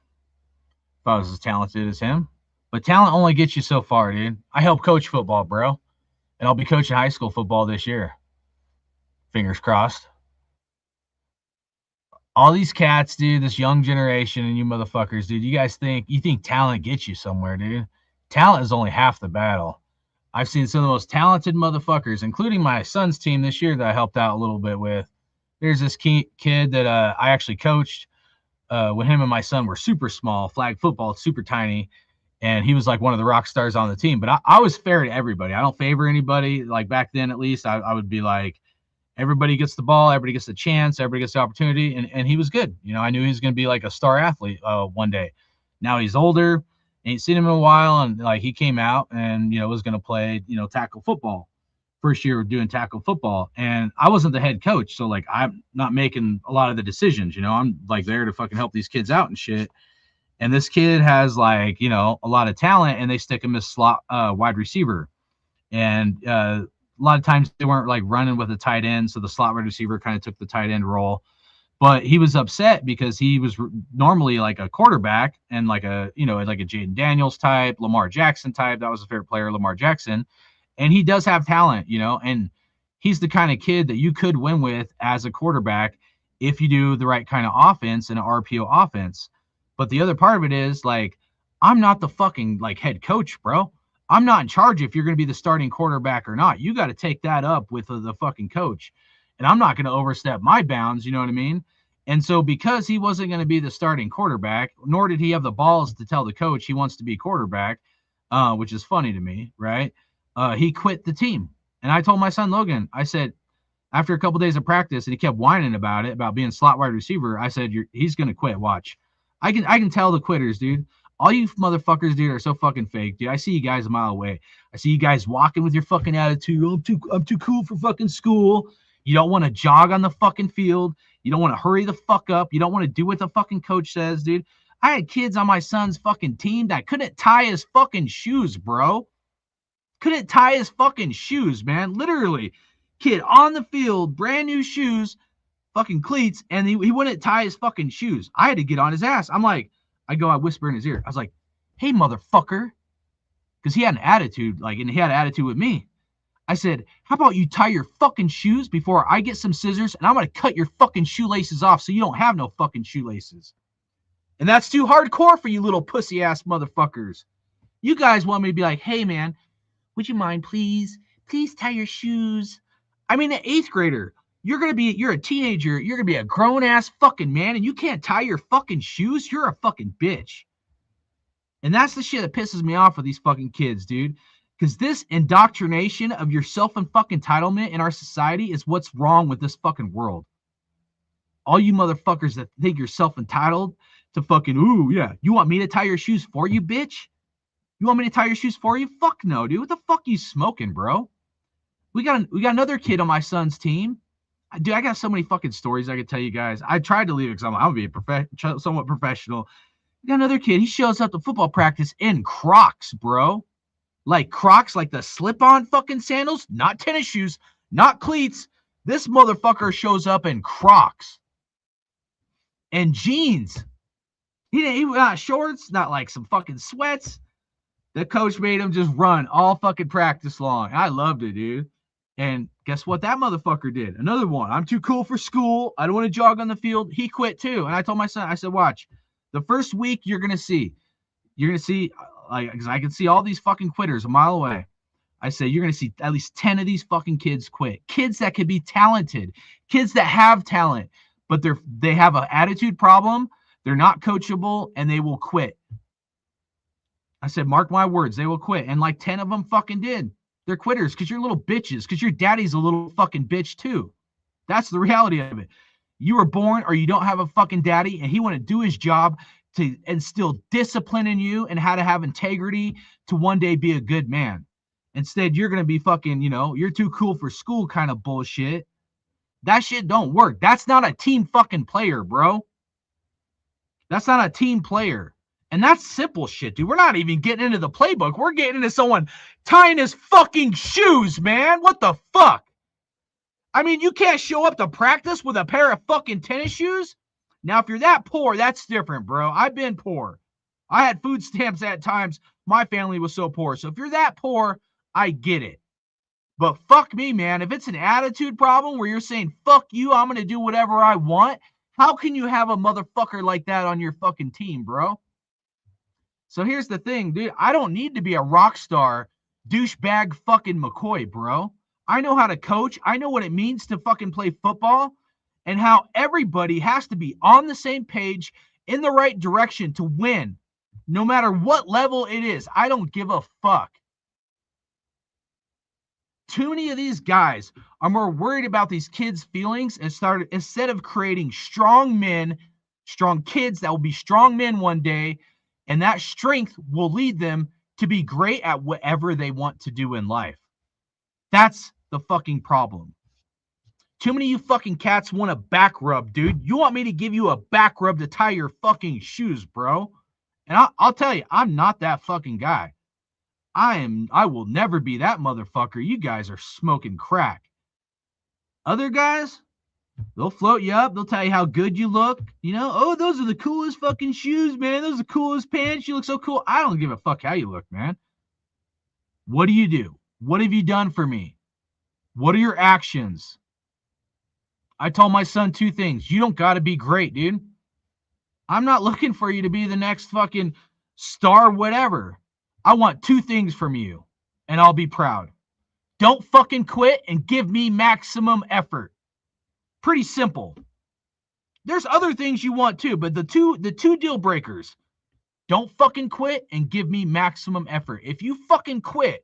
If I was as talented as him. But talent only gets you so far, dude. I help coach football, bro. And I'll be coaching high school football this year. Fingers crossed. All these cats, dude, this young generation and you motherfuckers, dude, you think talent gets you somewhere, dude. Talent is only half the battle. I've seen some of the most talented motherfuckers, including my son's team this year that I helped out a little bit with. There's this kid that I actually coached when him and my son were super small, flag football, super tiny, and he was like one of the rock stars on the team. But I was fair to everybody. I don't favor anybody. Like back then, at least, I would be like, everybody gets the ball, everybody gets the chance, everybody gets the opportunity, and he was good. You know, I knew he was going to be like a star athlete one day. Now he's older, ain't seen him in a while, and like he came out and was going to play tackle football. First year doing tackle football, and I wasn't the head coach, so like I'm not making a lot of the decisions. I'm like there to fucking help these kids out and shit. And this kid has like a lot of talent, and they stick him as slot wide receiver, and a lot of times they weren't like running with a tight end, so the slot wide receiver kind of took the tight end role. But he was upset because he was normally like a quarterback and like a like a Jaden Daniels type, Lamar Jackson type. That was a favorite player, Lamar Jackson. And he does have talent, and he's the kind of kid that you could win with as a quarterback if you do the right kind of offense and an RPO offense. But the other part of it is like, I'm not the fucking like head coach, bro. I'm not in charge if you're going to be the starting quarterback or not. You got to take that up with the fucking coach. And I'm not going to overstep my bounds, you know what I mean? And so because he wasn't going to be the starting quarterback, nor did he have the balls to tell the coach he wants to be quarterback, which is funny to me, right? He quit the team. And I told my son Logan, I said, after a couple days of practice, and he kept whining about it, about being slot wide receiver, I said, he's going to quit. Watch. I can tell the quitters, dude. All you motherfuckers, dude, are so fucking fake, dude. I see you guys a mile away. I see you guys walking with your fucking attitude. I'm too cool for fucking school. You don't want to jog on the fucking field. You don't want to hurry the fuck up. You don't want to do what the fucking coach says, dude. I had kids on my son's fucking team that couldn't tie his fucking shoes, bro. Couldn't tie his fucking shoes, man. Literally. Kid on the field, brand new shoes, fucking cleats, and he wouldn't tie his fucking shoes. I had to get on his ass. I whisper in his ear. I was like, hey, motherfucker. Because he had an attitude, and he had an attitude with me. I said, how about you tie your fucking shoes before I get some scissors, and I'm going to cut your fucking shoelaces off so you don't have no fucking shoelaces. And that's too hardcore for you little pussy-ass motherfuckers. You guys want me to be like, hey, man, would you mind, please tie your shoes? I mean, an 8th grader, you're a teenager, you're going to be a grown-ass fucking man, and you can't tie your fucking shoes? You're a fucking bitch. And that's the shit that pisses me off with these fucking kids, dude. Because this indoctrination of your self-fucking entitlement in our society is what's wrong with this fucking world. All you motherfuckers that think you're self-entitled to fucking, ooh, yeah, you want me to tie your shoes for you, bitch? You want me to tie your shoes for you? Fuck no, dude. What the fuck you smoking, bro? We got another kid on my son's team. Dude, I got so many fucking stories I could tell you guys. I tried to leave it because I'm going to be somewhat professional. We got another kid. He shows up to football practice in Crocs, bro. Like Crocs, like the slip-on fucking sandals, not tennis shoes, not cleats. This motherfucker shows up in Crocs and jeans. He got shorts, not like some fucking sweats. The coach made him just run all fucking practice long. I loved it, dude. And guess what that motherfucker did? Another one. I'm too cool for school. I don't want to jog on the field. He quit too. And I told my son, I said, watch, the first week you're going to see, like, because I can see all these fucking quitters a mile away. I say, you're going to see at least 10 of these fucking kids quit. Kids that could be talented. Kids that have talent, but they have an attitude problem. They're not coachable and they will quit. I said, mark my words, they will quit. And like 10 of them fucking did. They're quitters because you're little bitches, because your daddy's a little fucking bitch too. That's the reality of it. You were born or you don't have a fucking daddy and he want to do his job to instill discipline in you and how to have integrity to one day be a good man. Instead, you're going to be fucking, you're too cool for school kind of bullshit. That shit don't work. That's not a team fucking player, bro. That's not a team player. And that's simple shit, dude. We're not even getting into the playbook. We're getting into someone tying his fucking shoes, man. What the fuck? I mean, you can't show up to practice with a pair of fucking tennis shoes? Now, if you're that poor, that's different, bro. I've been poor. I had food stamps at times. My family was so poor. So if you're that poor, I get it. But fuck me, man. If it's an attitude problem where you're saying, fuck you, I'm going to do whatever I want, how can you have a motherfucker like that on your fucking team, bro? So here's the thing, dude. I don't need to be a rock star douchebag fucking McCoy, bro. I know how to coach. I know what it means to fucking play football and how everybody has to be on the same page in the right direction to win, no matter what level it is. I don't give a fuck. Too many of these guys are more worried about these kids' feelings instead of creating strong men, strong kids that will be strong men one day, and that strength will lead them to be great at whatever they want to do in life. That's the fucking problem. Too many of you fucking cats want a back rub, dude. You want me to give you a back rub to tie your fucking shoes, bro? And I'll tell you, I'm not that fucking guy. I will never be that motherfucker. You guys are smoking crack. Other guys, they'll float you up. They'll tell you how good you look. Oh, those are the coolest fucking shoes, man. Those are the coolest pants. You look so cool. I don't give a fuck how you look, man. What do you do? What have you done for me? What are your actions? I told my son 2 things. You don't got to be great, dude. I'm not looking for you to be the next fucking star, whatever. I want 2 things from you, and I'll be proud. Don't fucking quit and give me maximum effort. Pretty simple. There's other things you want too, but the two deal breakers. Don't fucking quit and give me maximum effort. If you fucking quit,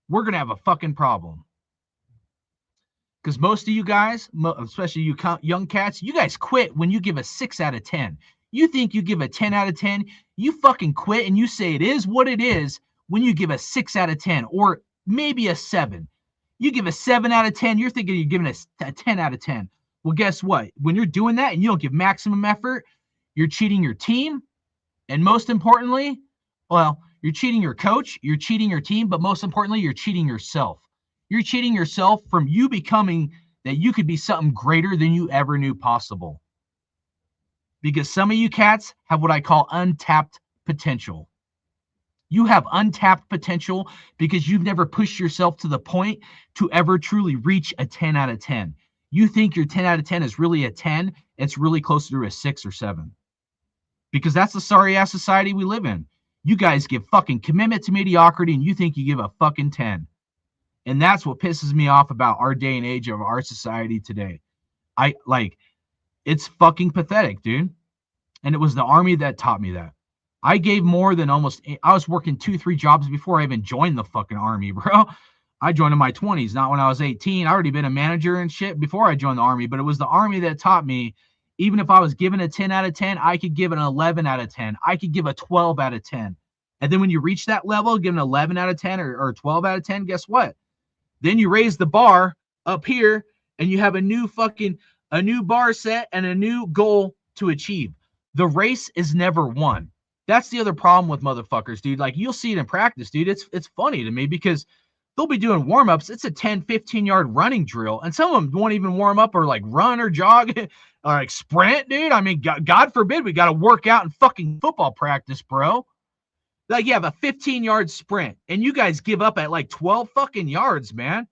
we're going to have a fucking problem. Because most of you guys, especially you young cats, you guys quit when you give a 6 out of 10. You think you give a 10 out of 10, you fucking quit and you say it is what it is when you give a 6 out of 10 or maybe a 7. You give a 7 out of 10, you're thinking you're giving a 10 out of 10. Well, guess what? When you're doing that and you don't give maximum effort, you're cheating your team. And most importantly, well, you're cheating your coach, you're cheating your team, but most importantly, you're cheating yourself. You're cheating yourself from you becoming that you could be something greater than you ever knew possible. Because some of you cats have what I call untapped potential. You have untapped potential because you've never pushed yourself to the point to ever truly reach a 10 out of 10. You think your 10 out of 10 is really a 10. It's really closer to a 6 or 7. Because that's the sorry-ass society we live in. You guys give fucking commitment to mediocrity and you think you give a fucking 10. And that's what pisses me off about our day and age of our society today. It's fucking pathetic, dude. And it was the Army that taught me that. I gave more than I was working 2-3 jobs before I even joined the fucking Army, bro. I joined in my 20s, not when I was 18. I already been a manager and shit before I joined the Army, but it was the Army that taught me, even if I was given a 10 out of 10, I could give an 11 out of 10. I could give a 12 out of 10. And then when you reach that level, give an 11 out of 10 or 12 out of 10, guess what? Then you raise the bar up here and you have a new bar set and a new goal to achieve. The race is never won. That's the other problem with motherfuckers, dude. Like, you'll see it in practice, dude. It's funny to me because they'll be doing warm-ups. It's a 10, 15-yard running drill, and some of them won't even warm up or like run or jog or like sprint, dude. I mean, God forbid we got to work out in fucking football practice, bro. Like, you have a 15-yard sprint, and you guys give up at like 12 fucking yards, man.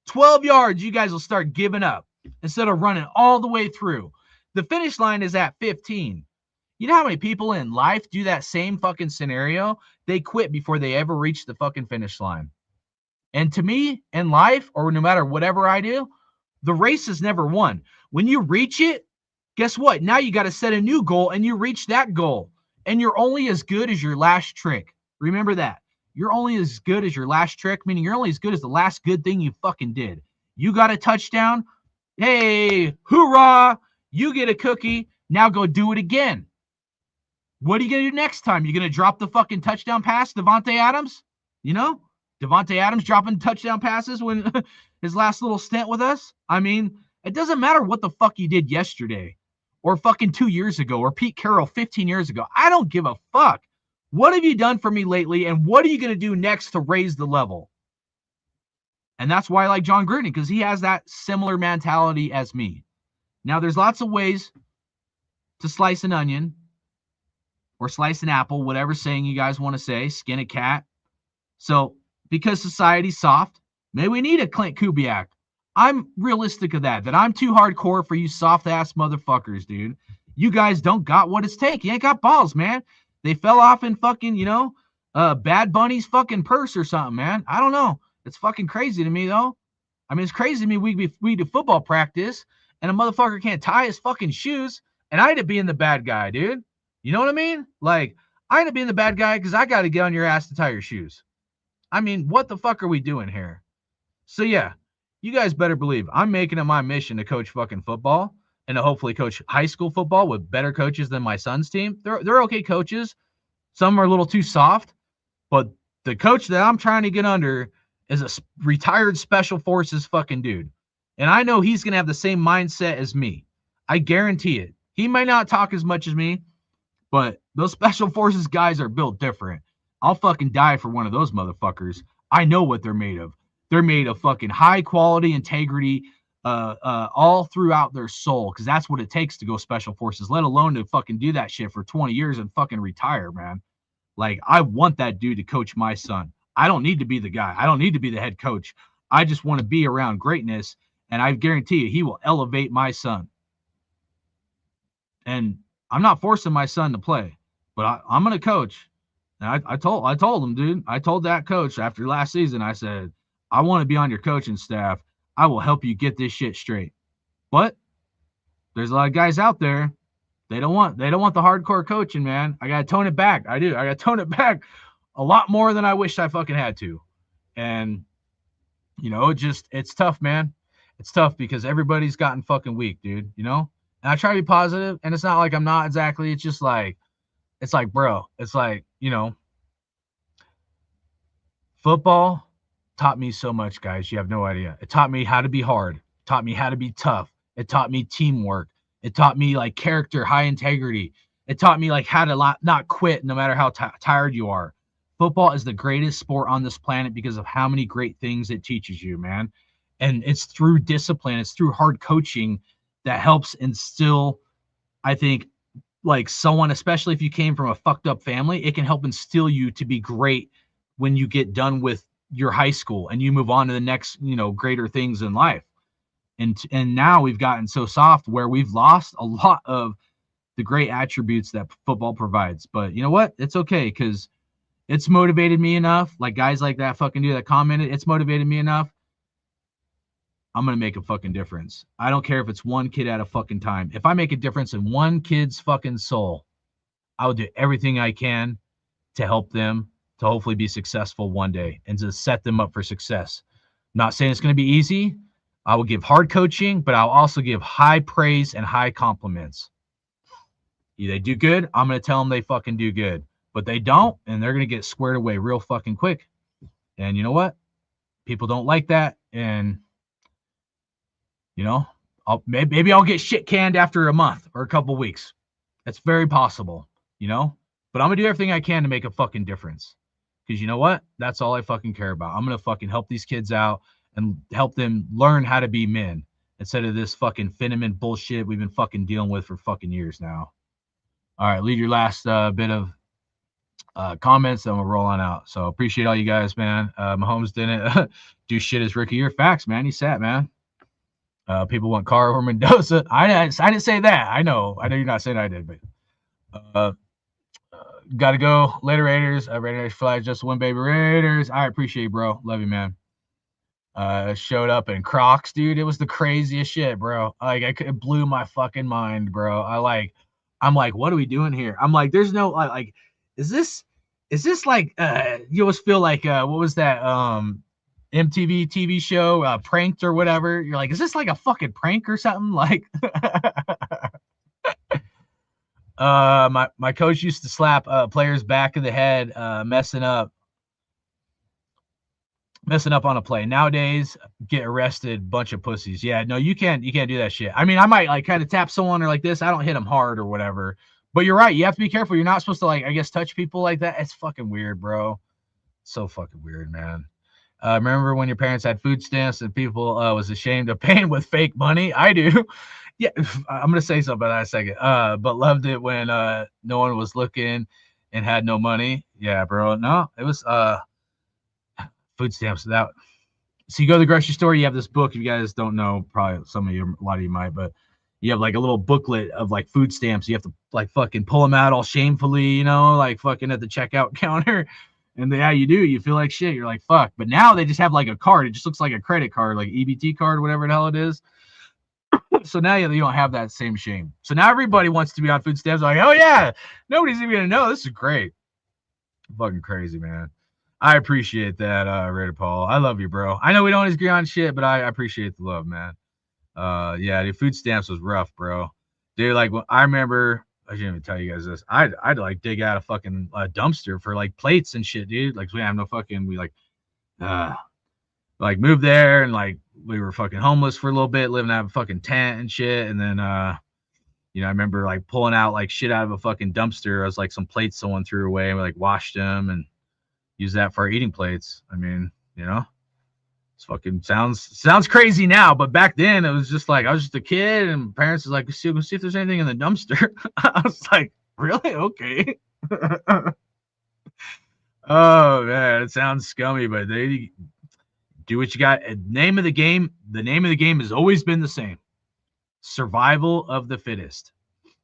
12 yards, you guys will start giving up instead of running all the way through. The finish line is at 15. You know how many people in life do that same fucking scenario? They quit before they ever reach the fucking finish line. And to me, in life, or no matter whatever I do, the race is never won. When you reach it, guess what? Now you got to set a new goal, and you reach that goal. And you're only as good as your last trick. Remember that. You're only as good as your last trick, meaning you're only as good as the last good thing you fucking did. You got a touchdown. Hey, hoorah. You get a cookie. Now go do it again. What are you going to do next time? You going to drop the fucking touchdown pass, Devontae Adams? You know? Devontae Adams dropping touchdown passes when his last little stint with us? I mean, it doesn't matter what the fuck you did yesterday or fucking 2 years ago or Pete Carroll 15 years ago. I don't give a fuck. What have you done for me lately, and what are you going to do next to raise the level? And that's why I like John Gruden, because he has that similar mentality as me. Now, there's lots of ways to slice an onion or slice an apple, whatever saying you guys want to say, skin a cat. So, because society's soft, maybe we need a Clint Kubiak. I'm realistic of that I'm too hardcore for you soft-ass motherfuckers, dude. You guys don't got what it's take. You ain't got balls, man. They fell off in fucking, Bad Bunny's fucking purse or something, man. I don't know. It's fucking crazy to me, though. I mean, it's crazy to me we do football practice, and a motherfucker can't tie his fucking shoes, and I end up being the bad guy, dude. You know what I mean? Like, I end up being the bad guy because I got to get on your ass to tie your shoes. I mean, what the fuck are we doing here? So, yeah, you guys better believe I'm making it my mission to coach fucking football and to hopefully coach high school football with better coaches than my son's team. They're okay coaches. Some are a little too soft, but the coach that I'm trying to get under is a retired special forces fucking dude. And I know he's going to have the same mindset as me. I guarantee it. He might not talk as much as me, but those special forces guys are built different. I'll fucking die for one of those motherfuckers. I know what they're made of. They're made of fucking high quality integrity all throughout their soul, because that's what it takes to go special forces, let alone to fucking do that shit for 20 years and fucking retire, man. Like, I want that dude to coach my son. I don't need to be the guy. I don't need to be the head coach. I just want to be around greatness, and I guarantee you he will elevate my son. And I'm not forcing my son to play, but I'm going to coach. And I told him, dude, I told that coach after last season, I said, I want to be on your coaching staff. I will help you get this shit straight. But there's a lot of guys out there. They don't want the hardcore coaching, man. I got to tone it back. I do. I got to tone it back a lot more than I wish I fucking had to. And, it's tough, man. It's tough because everybody's gotten fucking weak, dude, And I try to be positive, and it's not like I'm not exactly. It's just like, bro, it's like, football taught me so much, guys. You have no idea. It taught me how to be hard. It taught me how to be tough. It taught me teamwork. It taught me like character, high integrity. It taught me like how to not quit no matter how tired you are. Football is the greatest sport on this planet because of how many great things it teaches you, man. And it's through discipline, it's through hard coaching that helps instill, I think, like someone, especially if you came from a fucked up family, it can help instill you to be great when you get done with your high school and you move on to the next, greater things in life. And now we've gotten so soft where we've lost a lot of the great attributes that football provides. But you know what? It's okay, because it's motivated me enough. Like guys like that fucking dude that commented, it's motivated me enough. I'm going to make a fucking difference. I don't care if it's one kid at a fucking time. If I make a difference in one kid's fucking soul, I will do everything I can to help them to hopefully be successful one day and to set them up for success. Not saying it's going to be easy. I will give hard coaching, but I'll also give high praise and high compliments. If they do good, I'm going to tell them they fucking do good. But they don't, and they're going to get squared away real fucking quick. And you know what? People don't like that. And, you know, maybe I'll get shit canned after a month or a couple weeks. That's very possible, you know? But I'm going to do everything I can to make a fucking difference. Because you know what? That's all I fucking care about. I'm going to fucking help these kids out and help them learn how to be men instead of this fucking Finneman bullshit we've been fucking dealing with for fucking years now. All right, leave your last bit of comments, then we'll roll on out. So appreciate all you guys, man. Mahomes didn't do shit his rookie year. Facts, man. He sat, man. People want Carr over Mendoza. I didn't say that. I know you're not saying I did, but gotta go. Later, Raiders. Raiders fly just win, baby Raiders. I appreciate you, bro. Love you, man. Showed up in Crocs, dude. It was the craziest shit, bro. Like it blew my fucking mind, bro. I'm like, what are we doing here? I'm like, there's no like, is this like you always feel like what was that MTV TV show Pranked or whatever? You're like, is this like a fucking prank or something? Like my coach used to slap players back of the head messing up on a play. Nowadays, get arrested, bunch of pussies. Yeah, no, you can't do that shit. I mean, I might like kind of tap someone or like this. I don't hit them hard or whatever. But you're right. You have to be careful. You're not supposed to like, I guess, touch people like that. It's fucking weird, bro. So fucking weird, man. Remember when your parents had food stamps and people was ashamed of paying with fake money? I do. Yeah, I'm gonna say something about that in a second. But loved it when no one was looking and had no money. Yeah, bro. No, it was food stamps. So you go to the grocery store, you have this book. If you guys don't know, probably a lot of you might, but you have like a little booklet of like food stamps. You have to like fucking pull them out all shamefully, you know, like fucking at the checkout counter. And yeah, you do. You feel like shit. You're like, fuck. But now they just have like a card. It just looks like a credit card, like EBT card, whatever the hell it is. So now you don't have that same shame. So now everybody wants to be on food stamps. Like, oh yeah, nobody's even gonna know. This is great. Fucking crazy, man. I appreciate that, Raider Paul. I love you, bro. I know we don't always agree on shit, but I appreciate the love, man. Yeah, the food stamps was rough, bro. Dude, like I remember, I shouldn't even tell you guys this. I'd like dig out a fucking dumpster for like plates and shit, dude. Like we have no fucking, we like moved there and like we were fucking homeless for a little bit, living out of a fucking tent and shit. And then you know, I remember like pulling out like shit out of a fucking dumpster. I was like some plates someone threw away and we like washed them and used that for our eating plates. I mean, you know, it's fucking sounds crazy now, but back then it was just like I was just a kid and parents was like, see if there's anything in the dumpster. I was like, really? Okay. Oh man, it sounds scummy, but they do what you got. The name of the game has always been the same. Survival of the fittest.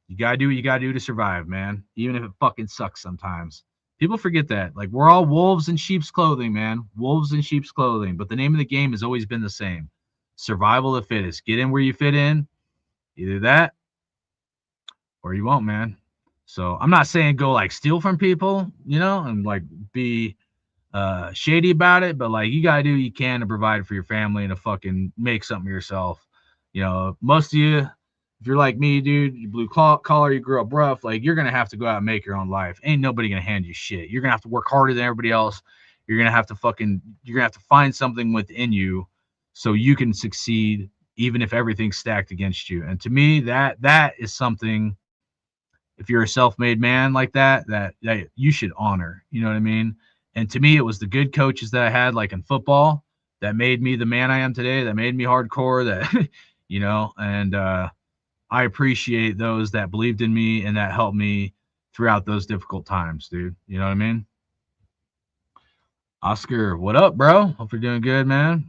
You gotta do what you gotta do to survive, man. Even if it fucking sucks sometimes. People forget that. Like, we're all wolves in sheep's clothing, man. Wolves in sheep's clothing. But the name of the game has always been the same. Survival of the fittest. Get in where you fit in. Either that or you won't, man. So I'm not saying go like steal from people, you know, and like be shady about it, but like you gotta do what you can to provide for your family and to fucking make something yourself. You know, most of you, if you're like me, dude, you blue collar, you grew up rough, like you're gonna have to go out and make your own life. Ain't nobody gonna hand you shit. You're gonna have to work harder than everybody else. You're gonna have to find something within you so you can succeed, even if everything's stacked against you. And to me, that is something. If you're a self-made man like that you should honor. You know what I mean? And to me, it was the good coaches that I had, like in football, that made me the man I am today. That made me hardcore. That you know, and I appreciate those that believed in me and that helped me throughout those difficult times, dude. You know what I mean? Oscar, what up, bro? Hope you're doing good, man.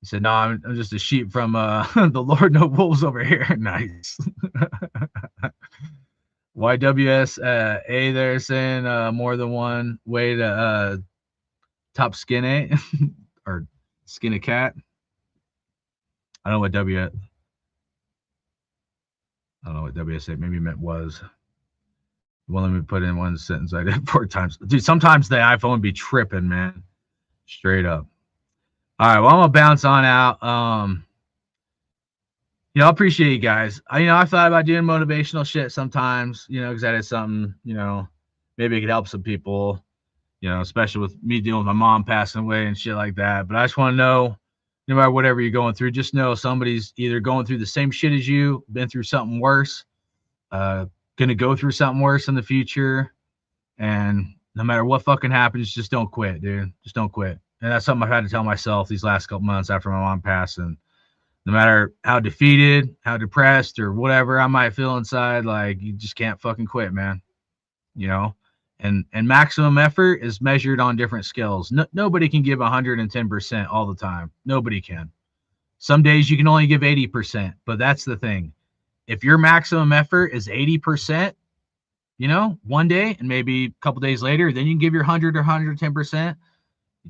He said, no, I'm just a sheep from the Lord, no wolves over here. Nice. YWSA they're saying more than one way to top skin a or skin a cat. I don't know what WSA maybe meant was. Well, let me put in one sentence I did 4 times. Dude, sometimes the iPhone be tripping, man. Straight up. All right, well, I'm gonna bounce on out. I appreciate you guys. I thought about doing motivational shit sometimes, because that is something, maybe it could help some people, especially with me dealing with my mom passing away and shit like that. But I just want to know, no matter whatever you're going through, just know somebody's either going through the same shit as you, been through something worse, gonna go through something worse in the future. And no matter what fucking happens, just don't quit, dude. Just don't quit. And that's something I've had to tell myself these last couple months after my mom passed. And no matter how defeated, how depressed, or whatever I might feel inside, like, you just can't fucking quit, man. And maximum effort is measured on different scales. Nobody can give 110% all the time. Nobody can. Some days you can only give 80%, but that's the thing. If your maximum effort is 80%, one day and maybe a couple days later, then you can give your 100 or 110%.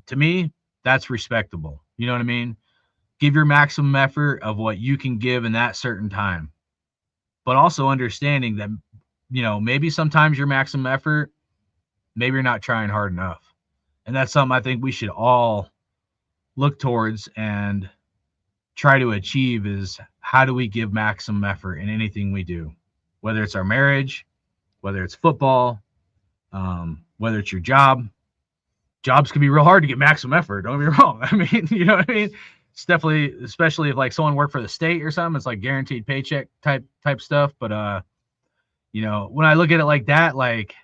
To me, that's respectable. You know what I mean? Give your maximum effort of what you can give in that certain time. But also understanding that, maybe sometimes your maximum effort, maybe you're not trying hard enough. And that's something I think we should all look towards and try to achieve is how do we give maximum effort in anything we do, whether it's our marriage, whether it's football, whether it's your job. Jobs can be real hard to get maximum effort. Don't get me wrong. I mean, you know what I mean? It's definitely, especially if like someone worked for the state or something, it's like guaranteed paycheck type stuff. But, when I look at it like that, like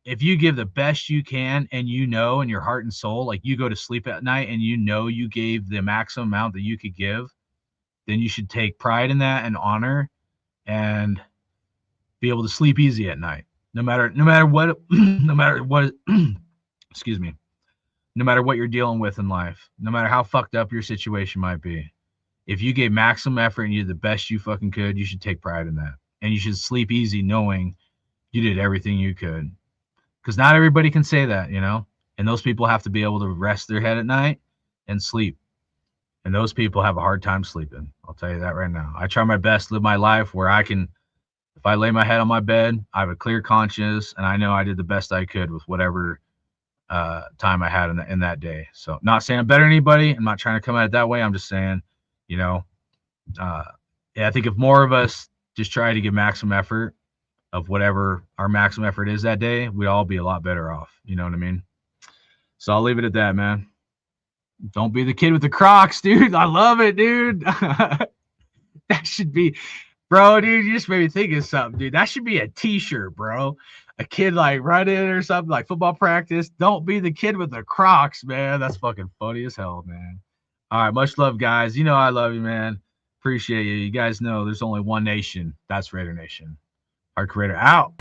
if you give the best you can and in your heart and soul, like you go to sleep at night and you gave the maximum amount that you could give, then you should take pride in that and honor and be able to sleep easy at night. No matter what, excuse me, no matter what you're dealing with in life, no matter how fucked up your situation might be, if you gave maximum effort and you did the best you fucking could, you should take pride in that. And you should sleep easy knowing you did everything you could. Because not everybody can say that, and those people have to be able to rest their head at night and sleep. And those people have a hard time sleeping. I'll tell you that right now. I try my best to live my life where I can, if I lay my head on my bed, I have a clear conscience and I know I did the best I could with whatever time I had in that day. So not saying I'm better than anybody. I'm not trying to come at it that way. I'm just saying, I think if more of us just try to give maximum effort of whatever our maximum effort is that day, we'd all be a lot better off. You know what I mean? So I'll leave it at that, man. Don't be the kid with the Crocs, dude. I love it, dude. That should be, bro, dude, you just made me think of something, dude. That should be a t-shirt, bro. A kid like running or something like football practice. Don't be the kid with the Crocs, man. That's fucking funny as hell, man. All right, much love, guys. I love you, man. Appreciate you. You guys know there's only one nation. That's Raider Nation. Hardcore Raider out.